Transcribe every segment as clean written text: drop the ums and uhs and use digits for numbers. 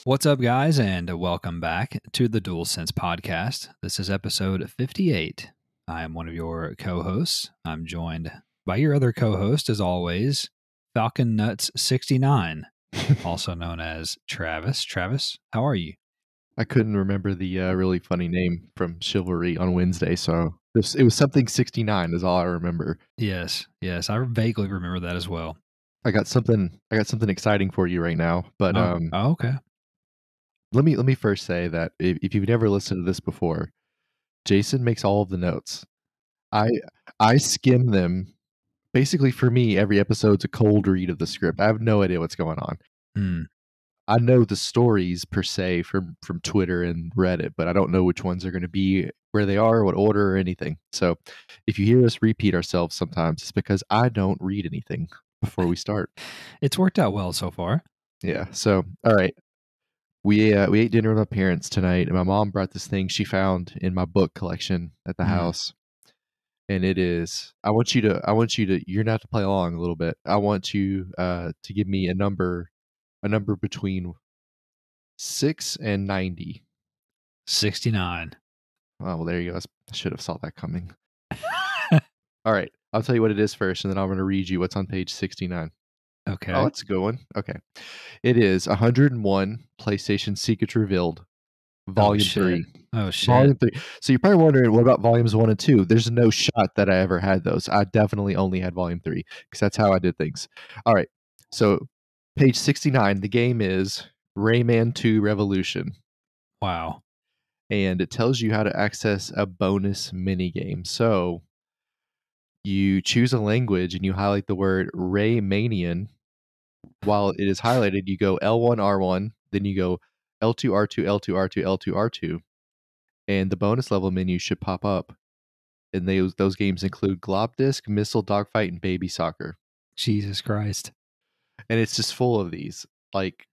What's up, guys, and welcome back to the DualSense podcast. This is episode 58. I am one of your co-hosts. I'm joined by your other co-host, as always, Falcon Nuts 69, also known as Travis. Travis, how are you? I couldn't remember the really funny name from Chivalry on Wednesday, so it was something 69 is all I remember. Yes, I vaguely remember that as well. I got something exciting for you right now, but okay. Let me first say that if you've never listened to this before, Jason makes all of the notes. I skim them. Basically, for me, every episode's a cold read of the script. I have no idea what's going on. I know the stories per se from Twitter and Reddit, but I don't know which ones are going to be, where they are, what order, or anything. So if you hear us repeat ourselves sometimes, it's because I don't read anything before we start. It's worked out well so far. Yeah. So, all right. We ate dinner with my parents tonight, and my mom brought this thing she found in my book collection at the house. And it is, you're going to have to play along a little bit. I want you to give me a number between 6 and 90. 69. Oh, well, there you go. I should have saw that coming. All right. I'll tell you what it is first, and then I'm going to read you what's on page 69. Okay. Oh, that's a good one. Okay. It is 101 PlayStation Secrets Revealed, Volume 3. Oh, shit. Volume 3. So you're probably wondering, what about Volumes 1 and 2? There's no shot that I ever had those. I definitely only had Volume 3, because that's how I did things. All right. So page 69, the game is Rayman 2 Revolution. Wow. And it tells you how to access a bonus minigame. So you choose a language and you highlight the word Raymanian. While it is highlighted, you go L1, R1, then you go L2, R2, L2, R2, L2, R2. And the bonus level menu should pop up. And those games include Globdisc, Missile Dogfight, and Baby Soccer. Jesus Christ. And it's just full of these. Like,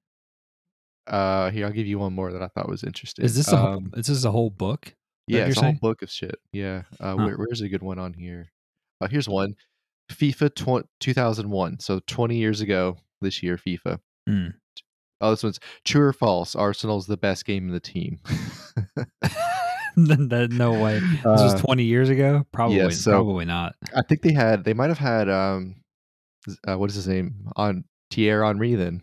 here, I'll give you one more that I thought was interesting. Is this a whole book? Yeah, it's a whole book of shit. Yeah. Where's a good one on here? Here's one. FIFA 2001. So 20 years ago this year, FIFA. Oh, this one's true or false. Arsenal's the best game in the team. No way. This was 20 years ago? Probably, yeah, so probably not. I think they might have had, what is his name? Thierry Henry then.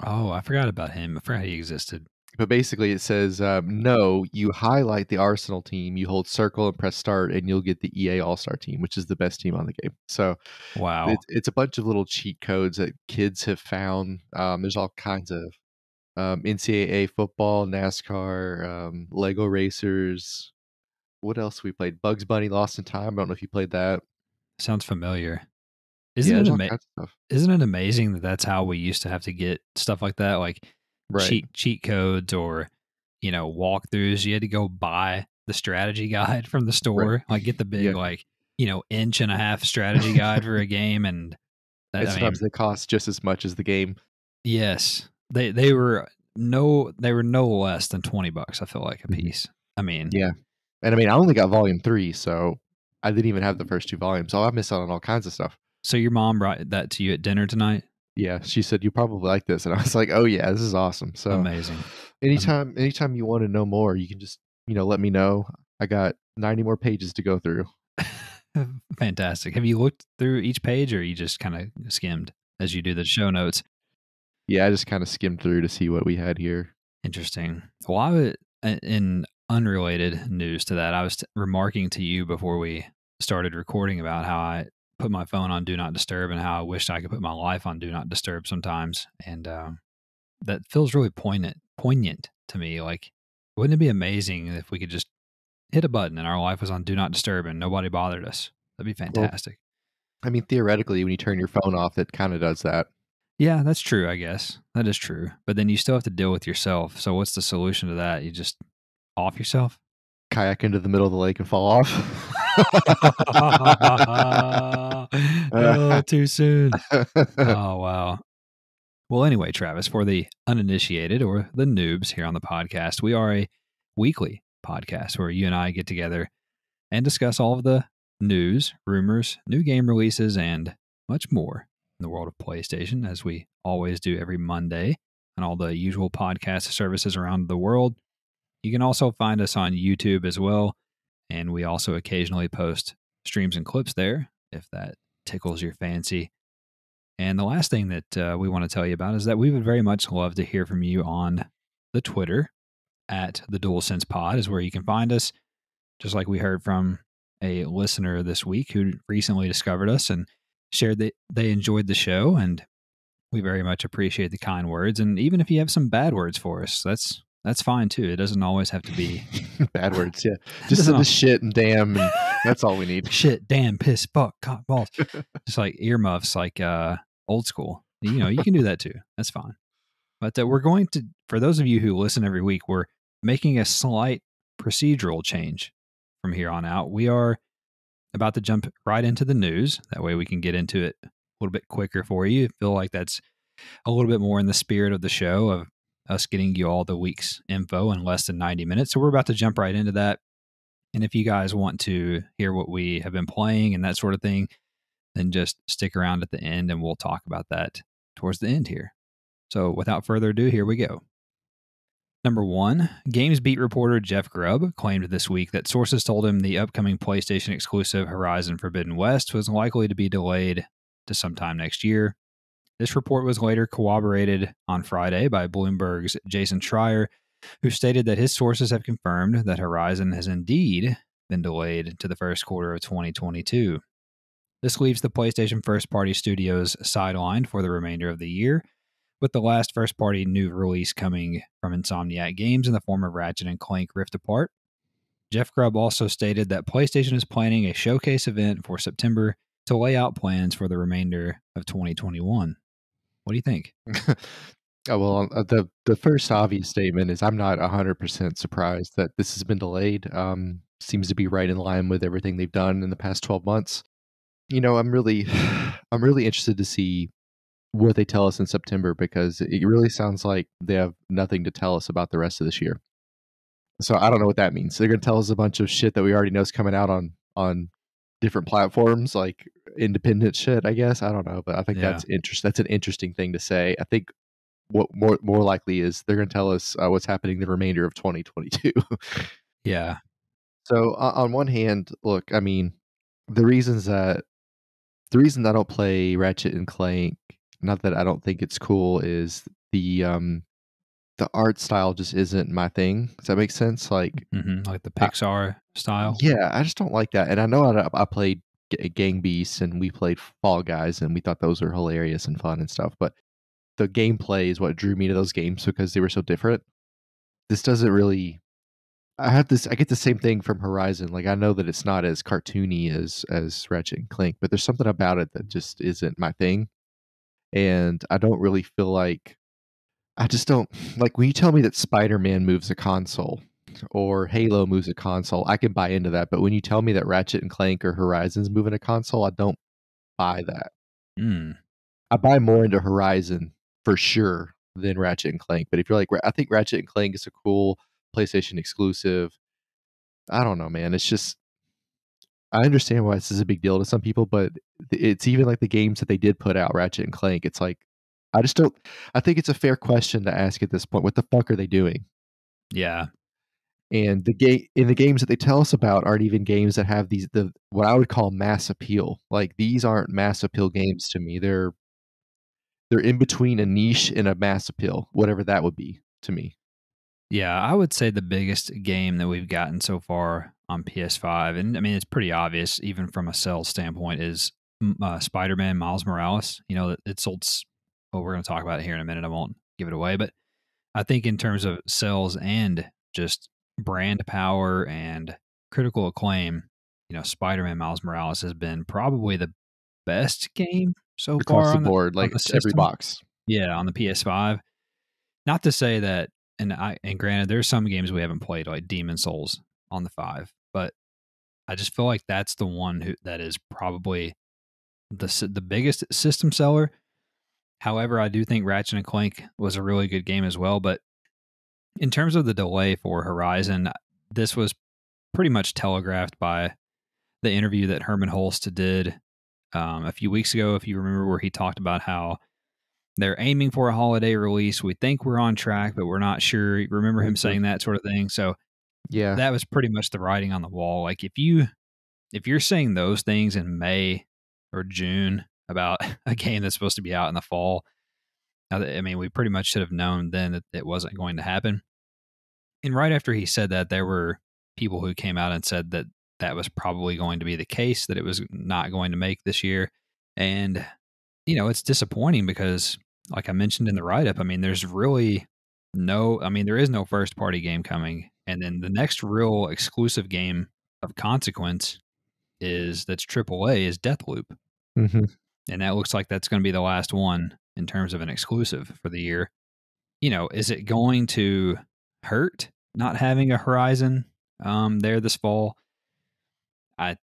Oh, I forgot about him. I forgot he existed. But basically it says, no, you highlight the Arsenal team, you hold circle and press start, and you'll get the EA All-Star team, which is the best team on the game. So wow, it's a bunch of little cheat codes that kids have found. There's all kinds of NCAA football, NASCAR, Lego racers. What else we played? Bugs Bunny Lost in Time. I don't know if you played that. Sounds familiar. Isn't it amazing that that's how we used to have to get stuff like that, like cheat codes or walkthroughs? You had to go buy the strategy guide from the store, like get the big inch and a half strategy guide for a game, and sometimes they cost just as much as the game. Yes, they were no less than $20. I feel like a piece. I mean, yeah, and I only got volume 3, so I didn't even have the first 2 volumes. So I missed out on all kinds of stuff. So your mom brought that to you at dinner tonight? Yeah, she said you probably like this, and I was like, "Oh yeah, this is awesome." So amazing. Anytime you want to know more, you can just let me know. I got 90 more pages to go through. Fantastic. Have you looked through each page, or you just kind of skimmed as you do the show notes? Yeah, I just kind of skimmed through to see what we had here. Interesting. Well, in unrelated news to that, I was remarking to you before we started recording about how I put my phone on Do Not Disturb and how I wished I could put my life on Do Not Disturb sometimes. And that feels really poignant to me. Like, wouldn't it be amazing if we could just hit a button and our life was on Do Not Disturb and nobody bothered us? That'd be fantastic. Well, theoretically, when you turn your phone off, it kind of does that. Yeah, that's true, I guess. That is true. But then you still have to deal with yourself. So what's the solution to that? You just off yourself? Kayak into the middle of the lake and fall off. Oh, too soon. Oh, wow. Well, anyway, Travis, for the uninitiated or the noobs here on the podcast, we are a weekly podcast where you and I get together and discuss all of the news, rumors, new game releases, and much more in the world of PlayStation, as we always do every Monday on all the usual podcast services around the world. You can also find us on YouTube as well, and we also occasionally post streams and clips there if that tickles your fancy. And the last thing that we want to tell you about is that we would very much love to hear from you on the Twitter at the DualSense Pod is where you can find us. Just like we heard from a listener this week who recently discovered us and shared that they enjoyed the show, and we very much appreciate the kind words. And even if you have some bad words for us, that's fine too. It doesn't always have to be Bad words, yeah. it Just doesn't send all, us shit and damn, and that's all we need. shit, damn, piss, fuck, cock, balls. Just like earmuffs, like old school. You know, you can do that too. That's fine. But we're going to, for those of you who listen every week, we're making a slight procedural change from here on out. We are about to jump right into the news. That way we can get into it a little bit quicker for you. I feel like that's a little bit more in the spirit of the show of us getting you all the week's info in less than 90 minutes. So we're about to jump right into that. And if you guys want to hear what we have been playing and that sort of thing, then just stick around at the end and we'll talk about that towards the end here. So without further ado, here we go. Number one, Games Beat reporter Jeff Grubb claimed this week that sources told him the upcoming PlayStation exclusive Horizon Forbidden West was likely to be delayed to sometime next year. This report was later corroborated on Friday by Bloomberg's Jason Schreier, who stated that his sources have confirmed that Horizon has indeed been delayed to the first quarter of 2022. This leaves the PlayStation first party studios sidelined for the remainder of the year, with the last first party new release coming from Insomniac Games in the form of Ratchet and Clank Rift Apart. Jeff Grubb also stated that PlayStation is planning a showcase event for September to lay out plans for the remainder of 2021. What do you think? Oh, well, the first obvious statement is I'm not 100% surprised that this has been delayed. Seems to be right in line with everything they've done in the past 12 months. You know, I'm really I'm really interested to see what they tell us in September because it really sounds like they have nothing to tell us about the rest of this year. So I don't know what that means. They're going to tell us a bunch of shit that we already know is coming out on different platforms, like independent shit. I guess I don't know, but I think Yeah. that's interesting. That's an interesting thing to say. I think what more likely is they're going to tell us what's happening the remainder of 2022. Yeah. So on one hand, look, I mean, the reasons that the reason I don't play Ratchet and Clank, not that I don't think it's cool, is the art style just isn't my thing. Does that make sense? Like, Like the I, Pixar style. yeah, I just don't like that. And I know I played Gang Beasts and we played Fall Guys and we thought those were hilarious and fun and stuff. But the gameplay is what drew me to those games because they were so different. This doesn't really. I get the same thing from Horizon. Like I know that it's not as cartoony as Ratchet and Clank, but there's something about it that just isn't my thing. And I don't really feel like I just don't like when you tell me that Spider-Man moves a console or Halo moves a console, I can buy into that. But when you tell me that Ratchet and Clank or Horizon's moving a console, I don't buy that. Mm. I buy more into Horizon for sure than Ratchet and Clank. But if you're like, I think Ratchet and Clank is a cool PlayStation exclusive. I don't know, man. It's just I understand why this is a big deal to some people, but it's even like the games that they did put out, Ratchet and Clank. It's like I just don't. I think it's a fair question to ask at this point. What the fuck are they doing? Yeah. And the games that they tell us about aren't even games that have the what I would call mass appeal. Like these aren't mass appeal games to me. They're in between a niche and a mass appeal, whatever that would be to me. Yeah, I would say the biggest game that we've gotten so far on PS5, and I mean it's pretty obvious even from a sales standpoint, is Spider-Man Miles Morales. You know, it sold. Well, we're going to talk about it here in a minute. I won't give it away, but I think in terms of sales and just brand power and critical acclaim, you know, Spider-Man Miles Morales has been probably the best game so Across far the on board, on like, the every system. box. Yeah, on the PS5. Not to say that, and granted, there's some games we haven't played, like Demon Souls on the 5, but I just feel like that's the one that is probably the biggest system seller. However, I do think Ratchet and Clank was a really good game as well. But in terms of the delay for Horizon, this was pretty much telegraphed by the interview that Herman Holst did a few weeks ago, if you remember, where he talked about how they're aiming for a holiday release. We think we're on track, but we're not sure. Remember him Mhm. saying that sort of thing? So Yeah. that was pretty much the writing on the wall. Like if you're saying those things in May or June about a game that's supposed to be out in the fall, I mean, we pretty much should have known then that it wasn't going to happen. And right after he said that, there were people who came out and said that that was probably going to be the case, that it was not going to make this year. And, it's disappointing because, like I mentioned in the write up, I mean, there's really I mean, there is no first party game coming. And then the next real exclusive game of consequence that's AAA is Deathloop. Mhm. And that looks like that's going to be the last one in terms of an exclusive for the year. Is it going to hurt not having a Horizon there this fall? I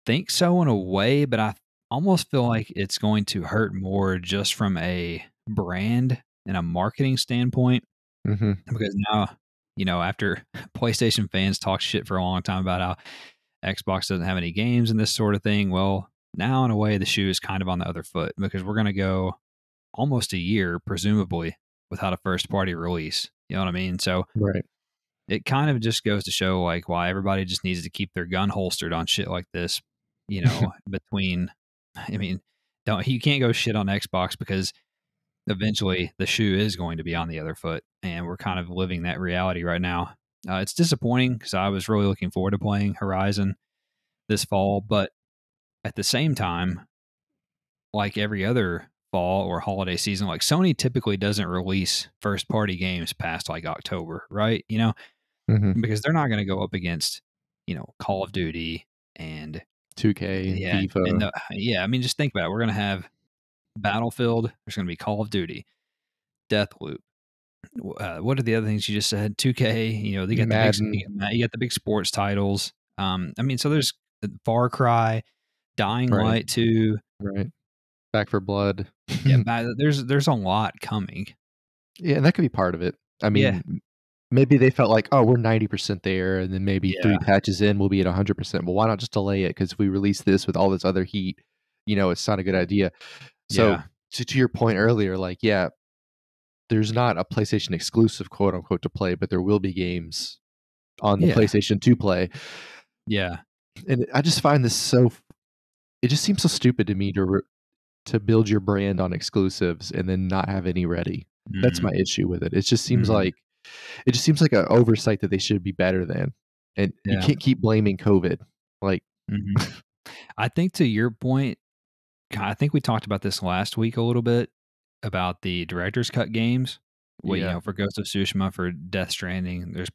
think so in a way, but I almost feel like it's going to hurt more just from a brand and a marketing standpoint Mhm. because now, after PlayStation fans talk shit for a long time about how Xbox doesn't have any games and this sort of thing, well, now in a way the shoe is kind of on the other foot because we're going to go almost a year, presumably, without a first party release. You know what I mean? So Right. it kind of just goes to show like why everybody just needs to keep their gun holstered on shit like this, between I mean, don't you can't go shit on Xbox because eventually the shoe is going to be on the other foot and we're kind of living that reality right now. It's disappointing because I was really looking forward to playing Horizon this fall, but at the same time, like every other fall or holiday season, like Sony typically doesn't release first party games past like October, right? Mhm. Because they're not going to go up against, Call of Duty and 2K and yeah, and FIFA. yeah, I mean, just think about it. We're going to have Battlefield. There's going to be Call of Duty, Deathloop. What are the other things you just said? 2K. They got the big, Madden. you got the big sports titles. I mean, so there's Far Cry, Dying Right. Light 2. Right. Back for Blood. Yeah, there's a lot coming. Yeah, and that could be part of it. I Yeah, mean, maybe they felt like, "Oh, we're 90% there, and then maybe yeah, 3 patches in, we'll be at 100%. Well, why not just delay it? Because if we release this with all this other heat, it's not a good idea." So, yeah, to your point earlier, like, yeah, there's not a PlayStation exclusive, quote, unquote, to play, but there will be games on the yeah, PlayStation to play, yeah. and I just find this so it just seems so stupid to me to build your brand on exclusives and then not have any ready. That's Mm, my issue with it. mm, It just seems like an oversight that they should be better than, and you yeah. can't keep blaming COVID. Like, Mhm. I think to your point, I think we talked about this last week a little bit about the director's cut games. yeah. For Ghost of Tsushima, for Death Stranding, there's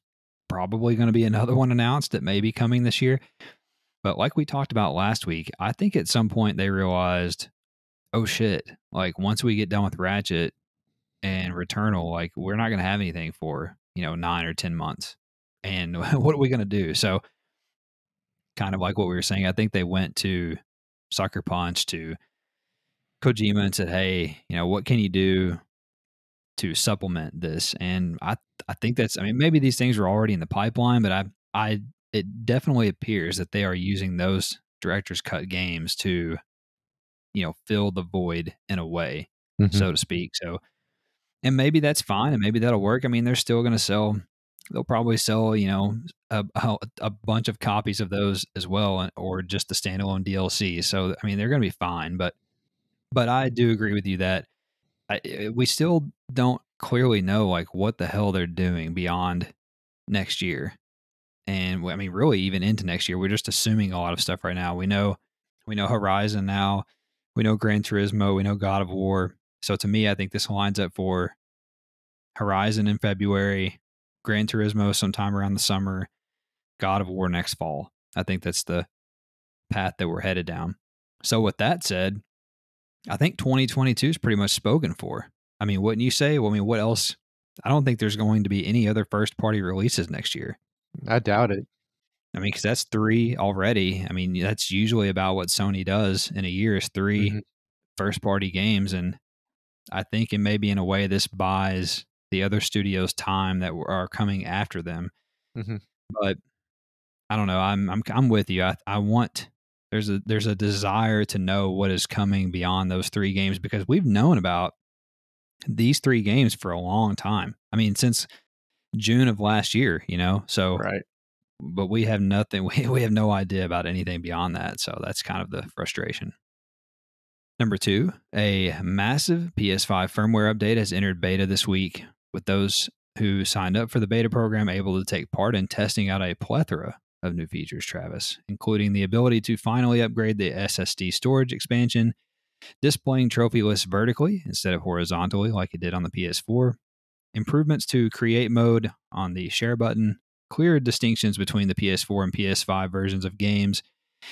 probably going to be another one announced that may be coming this year. But like we talked about last week, I think at some point they realized, oh shit, like once we get done with Ratchet and Returnal, like we're not going to have anything for, 9 or 10 months. And what are we going to do? So, kind of like what we were saying, I think they went to Sucker Punch, to Kojima, and said, "Hey, what can you do to supplement this?" And I think I mean, maybe these things are already in the pipeline, but it definitely appears that they are using those director's cut games to, fill the void in a way, Mhm. so to speak. So, and maybe that's fine, and maybe that'll work. I mean, they're still going to sell. They'll probably sell, a bunch of copies of those as well, or just the standalone DLC. So, I mean, they're going to be fine. But I do agree with you that we still don't clearly know like what the hell they're doing beyond next year, and I mean, really, even into next year. We're just assuming a lot of stuff right now. We know Horizon now, we know Gran Turismo, we know God of War. So to me, I think this lines up for Horizon in February, Gran Turismo sometime around the summer, God of War next fall. I think that's the path that we're headed down. So with that said, I think 2022 is pretty much spoken for. I mean, wouldn't you say? Well, I mean, what else? I don't think there's going to be any other first party releases next year. I doubt it. I mean, because that's three already. I mean, that's usually about what Sony does in a year is three Mhm, first party games. And I think it maybe in a way this buys the other studios time that are coming after them. mhm, But I don't know. I'm with you. I want there's a desire to know what is coming beyond those three games because we've known about these three games for a long time. I mean, since June of last year, you know. So, right. but we have nothing. We have no idea about anything beyond that. So that's kind of the frustration. Number two, a massive PS5 firmware update has entered beta this week, with those who signed up for the beta program able to take part in testing out a plethora of new features, Travis, including the ability to finally upgrade the SSD storage expansion, displaying trophy lists vertically instead of horizontally like it did on the PS4, improvements to create mode on the share button, clear distinctions between the PS4 and PS5 versions of games,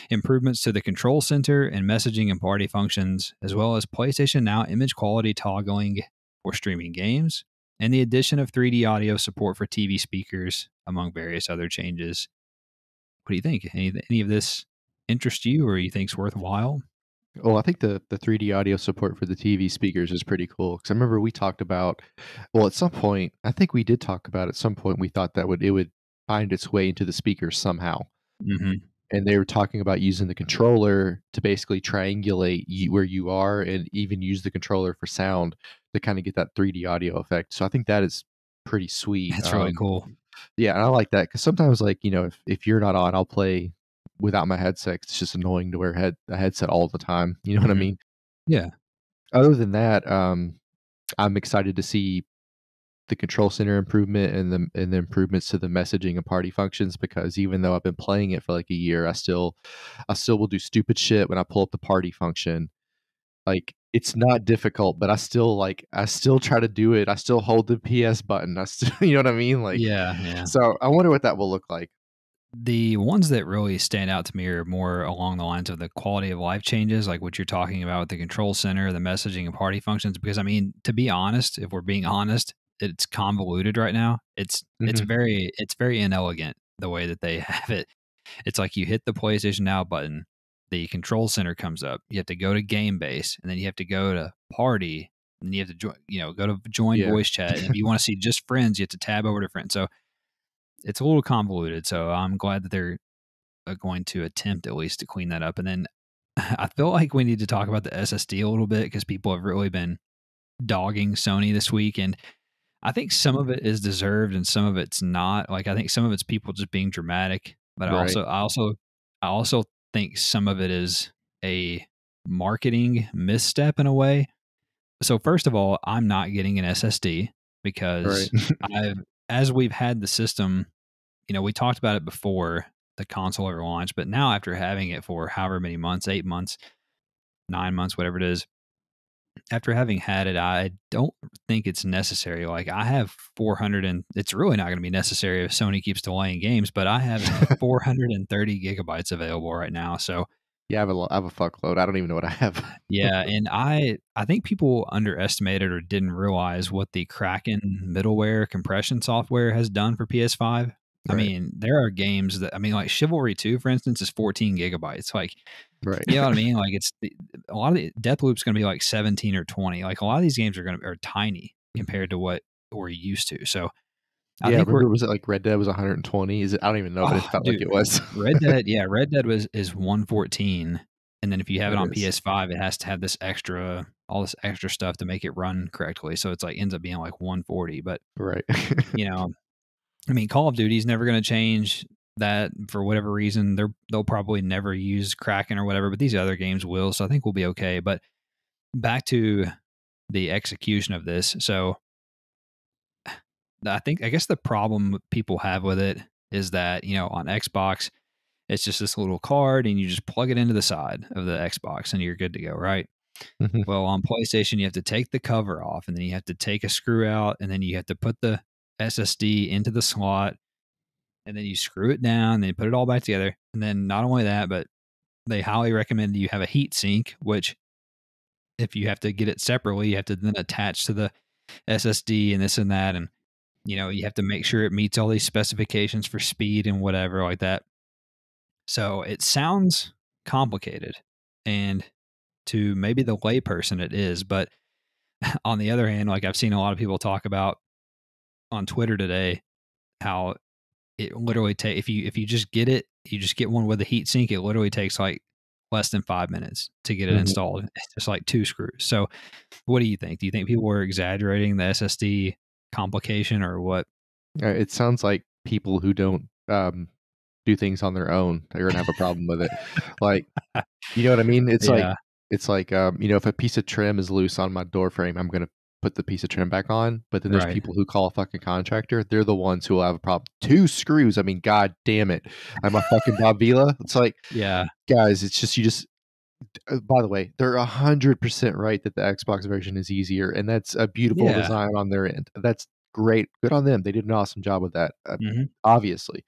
improvements to the control center and messaging and party functions, as well as PlayStation Now image quality toggling for streaming games, and the addition of 3D audio support for TV speakers, among various other changes. What do you think? Any of this interest you or you think's worthwhile? Well, I think the 3D audio support for the TV speakers is pretty cool because I remember we talked about, well, at some point, I think we did talk about at some point we thought that it would find its way into the speakers somehow. Hmm. And they were talking about using the controller to basically triangulate where you are and even use the controller for sound to kind of get that 3D audio effect. So I think that is pretty sweet. That's really cool. Yeah, and I like that because sometimes, like, if you're not on, I'll play without my headset. It's just annoying to wear a headset all the time. You know what I Hmm. mean? Yeah. Other than that, I'm excited to see the control center improvement and the improvements to the messaging and party functions because even though I've been playing it for like a year, I still will do stupid shit when I pull up the party function. Like it's not difficult, but I still try to do it. I still hold the PS button. I still you know what I mean? Like Yeah. Yeah. so I wonder what that will look like. The ones that really stand out to me are more along the lines of the quality of life changes, like what you're talking about with the control center, the messaging and party functions. Because I mean, to be honest, if we're being honest, it's convoluted right now. Mhm. It's very inelegant the way that they have it. It's like you hit the PlayStation Now button, the control center comes up. You have to go to game base, and then you have to go to party, and you have to join, go to join Yeah. voice chat. And if you want to see just friends, you have to tab over to friends. So it's a little convoluted. So I'm glad that they're going to attempt at least to clean that up. And then I feel like we need to talk about the SSD a little bit because people have really been dogging Sony this week. And I think some of it is deserved and some of it's not. Like I think some of it's people just being dramatic, but Right. I also think some of it is a marketing misstep in a way. So first of all, I'm not getting an SSD Right. because I've as we've had the system, we talked about it before the console ever launched, but now after having it for however many months, 8 months, 9 months, whatever it is, after having had it, I don't think it's necessary. Like I have 400 and it's really not going to be necessary if Sony keeps delaying games, but I have 430 gigabytes available right now. So Yeah, I have a fuckload. I don't even know what I have. yeah, and I think people underestimated or didn't realize what the Kraken middleware compression software has done for PS5. I Right. mean, there are games that I mean, like Chivalry 2, for instance, is 14 gigabytes. Like, Right. you know what I mean? Like, a lot of the Deathloop's going to be like 17 or 20. Like, a lot of these games are tiny Mhm. compared to what we're used to. So, I Yeah, think we're remember was it like Red Dead was 120? Is it? I don't even know, but it oh, felt like dude, it was. Red Dead, yeah, Red Dead is 114, and then if you have it It on is. PS5, it has to have all this extra stuff to make it run correctly. So it's like ends up being like 140. But Right. you know, I mean, Call of Duty's never going to change that for whatever reason. They'll probably never use Kraken or whatever, but these other games will. So I think we'll be okay. But back to the execution of this. So I guess the problem people have with it is that on Xbox it's just this little card and you just plug it into the side of the Xbox and you're good to go, right? Mhm. Well, on PlayStation, you have to take the cover off and then you have to take a screw out and then you have to put the SSD into the slot and then you screw it down and then you put it all back together. And then not only that, but they highly recommend you have a heat sink, which if you have to get it separately, you have to then attach to the SSD and this and that, and you have to make sure it meets all these specifications for speed and whatever like that. So it sounds complicated, and to maybe the layperson it is, but on the other hand, like I've seen a lot of people talk about on Twitter today, how it literally take if you just get it, you just get one with a heat sink. It literally takes like less than 5 minutes to get it Mhm. installed. It's just like two screws. So, what do you think? Do you think people were exaggerating the SSD complication, or what? It sounds like people who don't, do things on their own are gonna have a problem with it. Like, you know what I mean? Yeah, It's like, if a piece of trim is loose on my door frame, I'm gonna put the piece of trim back on, but then there's right. people who call a fucking contractor, they're the ones who will have a problem. 2 screws, I mean, god damn it. I'm a fucking Bob Vila. It's like, Yeah, guys, it's just you just by the way, they're 100% right that the Xbox version is easier, and that's a beautiful yeah. design on their end. That's great. Good on them. They did an awesome job with that, Hmm. obviously.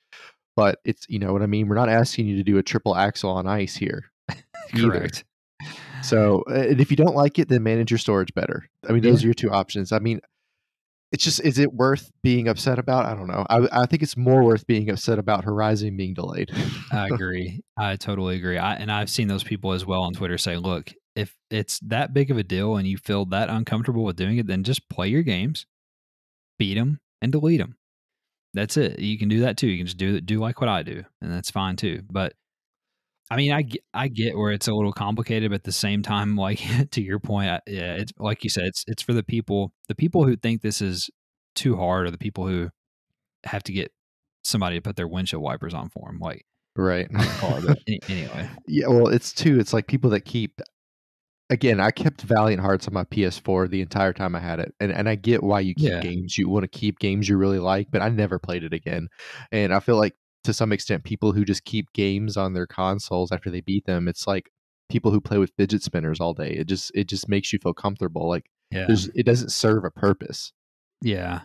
But it's you know what I mean? We're not asking you to do a triple axle on ice here either. Correct. So, and if you don't like it, then manage your storage better. I mean, those Yeah, are your 2 options. I mean, it's just is it worth being upset about? I don't know. I think it's more worth being upset about Horizon being delayed. I agree. I totally agree. And I've seen those people as well on Twitter say, "Look, if it's that big of a deal and you feel that uncomfortable with doing it, then just play your games, beat them, and delete them. That's it. You can do that too. You can just do like what I do, and that's fine too." But I mean, I get where it's a little complicated, but at the same time, like to your point, yeah, it's like you said, it's for the people who think this is too hard, or the people who have to get somebody to put their windshield wipers on for them, like Right. on their car. But anyway, Yeah, well, it's like people that keep again, I kept Valiant Hearts on my PS4 the entire time I had it, and I get why you keep yeah, games. You wanna keep games you really like, but I never played it again, and I feel like, to some extent, people who just keep games on their consoles after they beat them, it's like people who play with fidget spinners all day. It just makes you feel comfortable, like, yeah, it doesn't serve a purpose. yeah.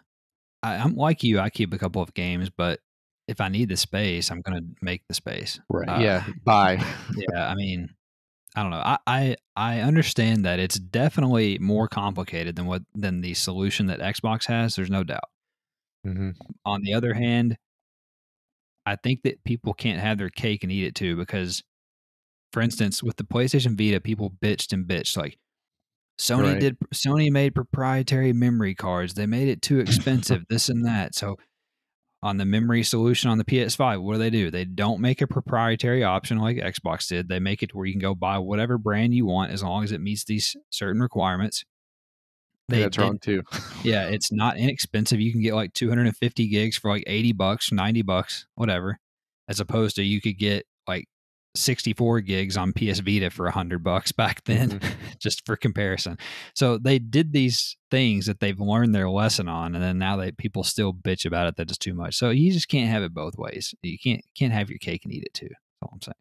I'm like you. I keep a couple of games, but if I need the space, I'm gonna make the space. Right, Uh, yeah, bye. yeah. I mean, I don't know. I understand that it's definitely more complicated than the solution that Xbox has. There's no doubt. Mhm, On the other hand, I think that people can't have their cake and eat it too, because, for instance, with the PlayStation Vita, people bitched and bitched like right. Sony made proprietary memory cards. They made it too expensive, this and that. So on the memory solution on the PS5, what do? They don't make a proprietary option like Xbox did. They make it where you can go buy whatever brand you want as long as it meets these certain requirements. Yeah, They that's wrong did. too. Yeah, it's not inexpensive. You can get like 250 gigs for like $80, $90, whatever, as opposed to you could get like 64 gigs on PS Vita for $100 back then, Mhm. just for comparison. So they did these things that they've learned their lesson on, and then now people still bitch about it that it's too much. So you just can't have it both ways. You can't have your cake and eat it too. That's all I'm saying.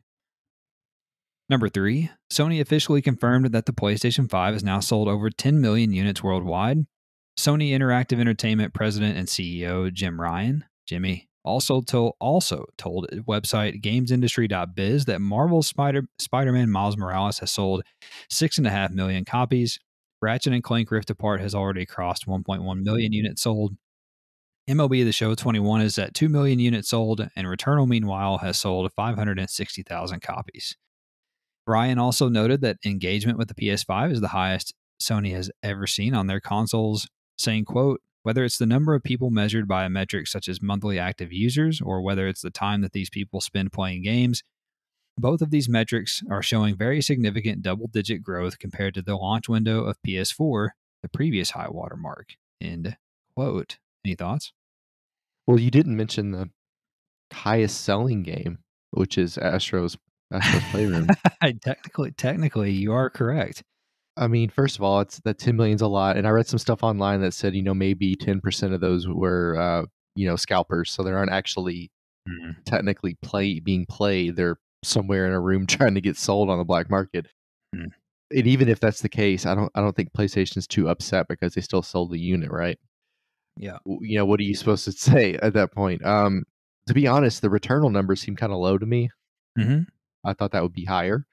Number three, Sony officially confirmed that the PlayStation 5 has now sold over 10 million units worldwide. Sony Interactive Entertainment president and CEO Jimmy, also told website gamesindustry.biz that Marvel's Spider-Man Miles Morales has sold 6.5 million copies. Ratchet and Clank Rift Apart has already crossed 1.1 million units sold. MLB The Show 21 is at 2 million units sold, and Returnal, meanwhile, has sold 560,000 copies. Ryan also noted that engagement with the PS5 is the highest Sony has ever seen on their consoles, saying, quote, whether it's the number of people measured by a metric such as monthly active users or whether it's the time that these people spend playing games, both of these metrics are showing very significant double-digit growth compared to the launch window of PS4, the previous high watermark. End quote. Any thoughts? Well, you didn't mention the highest selling game, which is Astro's Playroom. technically, you are correct. I mean, first of all, it's that 10 million's a lot, and I read some stuff online that said, maybe 10% of those were, scalpers, so they aren't actually Mhm. technically being played. They're somewhere in a room trying to get sold on the black market. Mhm. And even if that's the case, I don't think PlayStation's too upset because they still sold the unit, right? Yeah. What are you supposed to say at that point? To be honest, the Returnal numbers seem kind of low to me. Hmm. I thought that would be higher.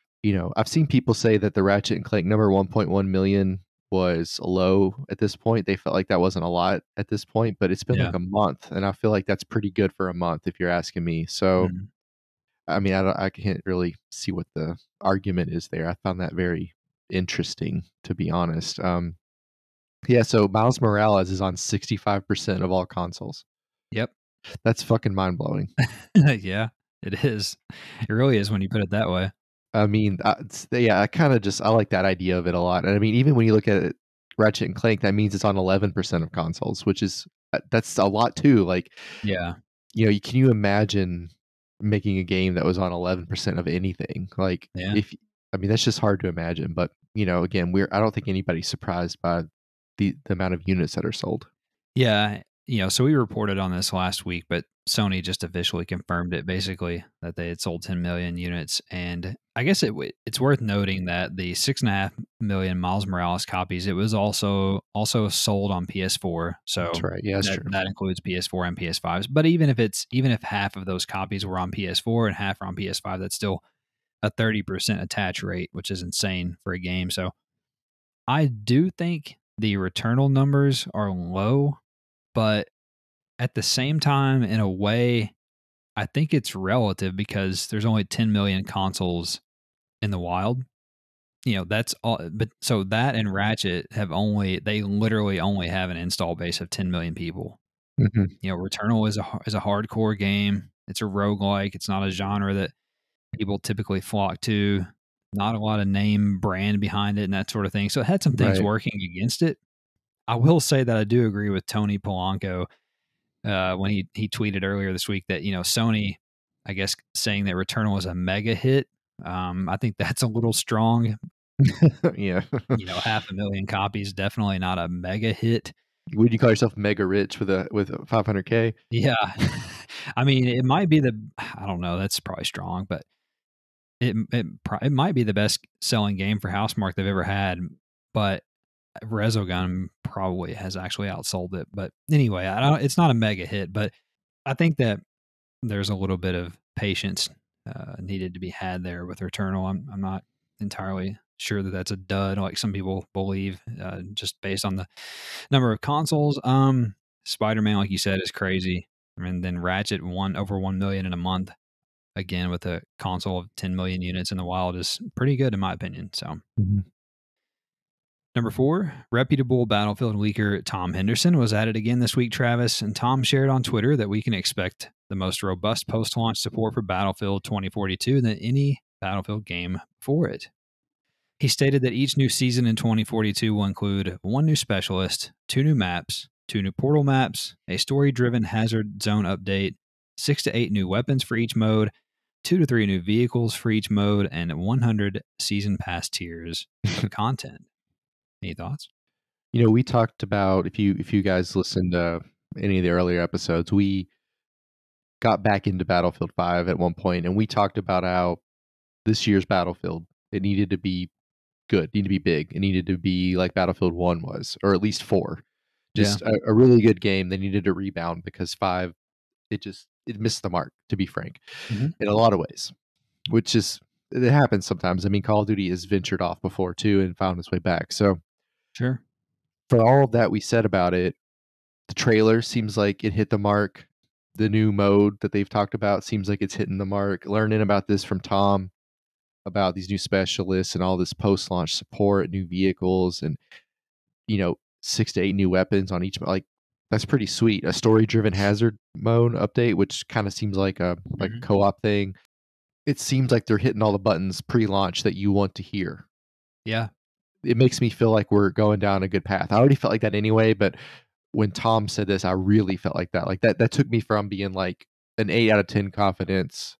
I've seen people say that the Ratchet and Clank number 1.1 million was low at this point. They felt like that wasn't a lot at this point, but it's been Yeah. like a month, and I feel like that's pretty good for a month if you're asking me. So, Mhm. I mean, I can't really see what the argument is there. I found that very interesting, to be honest. Yeah, so Miles Morales is on 65% of all consoles. Yep. That's fucking mind blowing. Yeah, it is. It really is when you put it that way. I mean, yeah, I like that idea of it a lot. And I mean, even when you look at it, Ratchet and Clank, that means it's on 11% of consoles, which is that's a lot too. Like, Yeah. can you imagine making a game that was on 11% of anything? Like, Yeah. if I mean, that's just hard to imagine. But again, I don't think anybody's surprised by the amount of units that are sold. Yeah, so we reported on this last week, but Sony just officially confirmed it basically that they had sold 10 million units. And I guess it's worth noting that the 6.5 million Miles Morales copies, it was also sold on PS4. That's So right. Yeah, that's that true. that includes PS4 and PS5s. But even if half of those copies were on PS4 and half are on PS5, that's still a 30% attach rate, which is insane for a game. So I do think the Returnal numbers are low, but at the same time, in a way, I think it's relative because there's only 10 million consoles in the wild. That's all. But so that and Ratchet they literally only have an install base of 10 million people. Hmm. Returnal is a hardcore game. It's a roguelike. It's not a genre that people typically flock to. Not a lot of name brand behind it and that sort of thing. So it had some things Right. working against it. I will say that I do agree with Tony Polanco when he tweeted earlier this week that Sony, I guess, saying that Returnal was a mega hit. I think that's a little strong. Yeah. 500,000 copies, definitely not a mega hit. Would you call yourself mega rich with 500K? Yeah, I mean, it might be I don't know. That's probably strong, but it might be the best selling game for Housemarque they've ever had. But Resogun probably has actually outsold it. But anyway, I don't. It's not a mega hit, but I think that there's a little bit of patience needed to be had there with Returnal. I'm not entirely sure that that's a dud like some people believe, just based on the number of consoles. Spider-Man, like you said, is crazy. I mean, then Ratchet won over 1 million in a month. Again, with a console of 10 million units in the wild is pretty good in my opinion. So Mhm. number 4, reputable Battlefield leaker Tom Henderson was at it again this week, Travis, and Tom shared on Twitter that we can expect the most robust post-launch support for Battlefield 2042 than any Battlefield game before it. He stated that each new season in 2042 will include 1 new specialist, 2 new maps, 2 new portal maps, a story-driven hazard zone update, 6 to 8 new weapons for each mode, 2 to 3 new vehicles for each mode, and 100 season pass tiers of content. Any thoughts? We talked about if you guys listened to any of the earlier episodes, we got back into Battlefield 5 at one point, and we talked about how this year's Battlefield, it needed to be good, needed to be big, it needed to be like Battlefield 1 was, or at least 4. Yeah. Just a really good game. They needed to rebound because 5, it missed the mark, to be frank, Mhm. in a lot of ways, which is it happens sometimes. I mean, Call of Duty has ventured off before too and found its way back. So Sure. for all of that we said about it, the trailer seems like it hit the mark. The new mode that they've talked about seems like it's hitting the mark. Learning about this from Tom, about these new specialists and all this post-launch support, new vehicles, and 6 to 8 new weapons on each. Like, that's pretty sweet. A story-driven hazard mode update, which kind of seems like a Mhm. co-op thing. It seems like they're hitting all the buttons pre-launch that you want to hear. Yeah. It makes me feel like we're going down a good path. I already felt like that anyway, but when Tom said this, I really felt like that. Like that took me from being like an 8 out of 10 confidence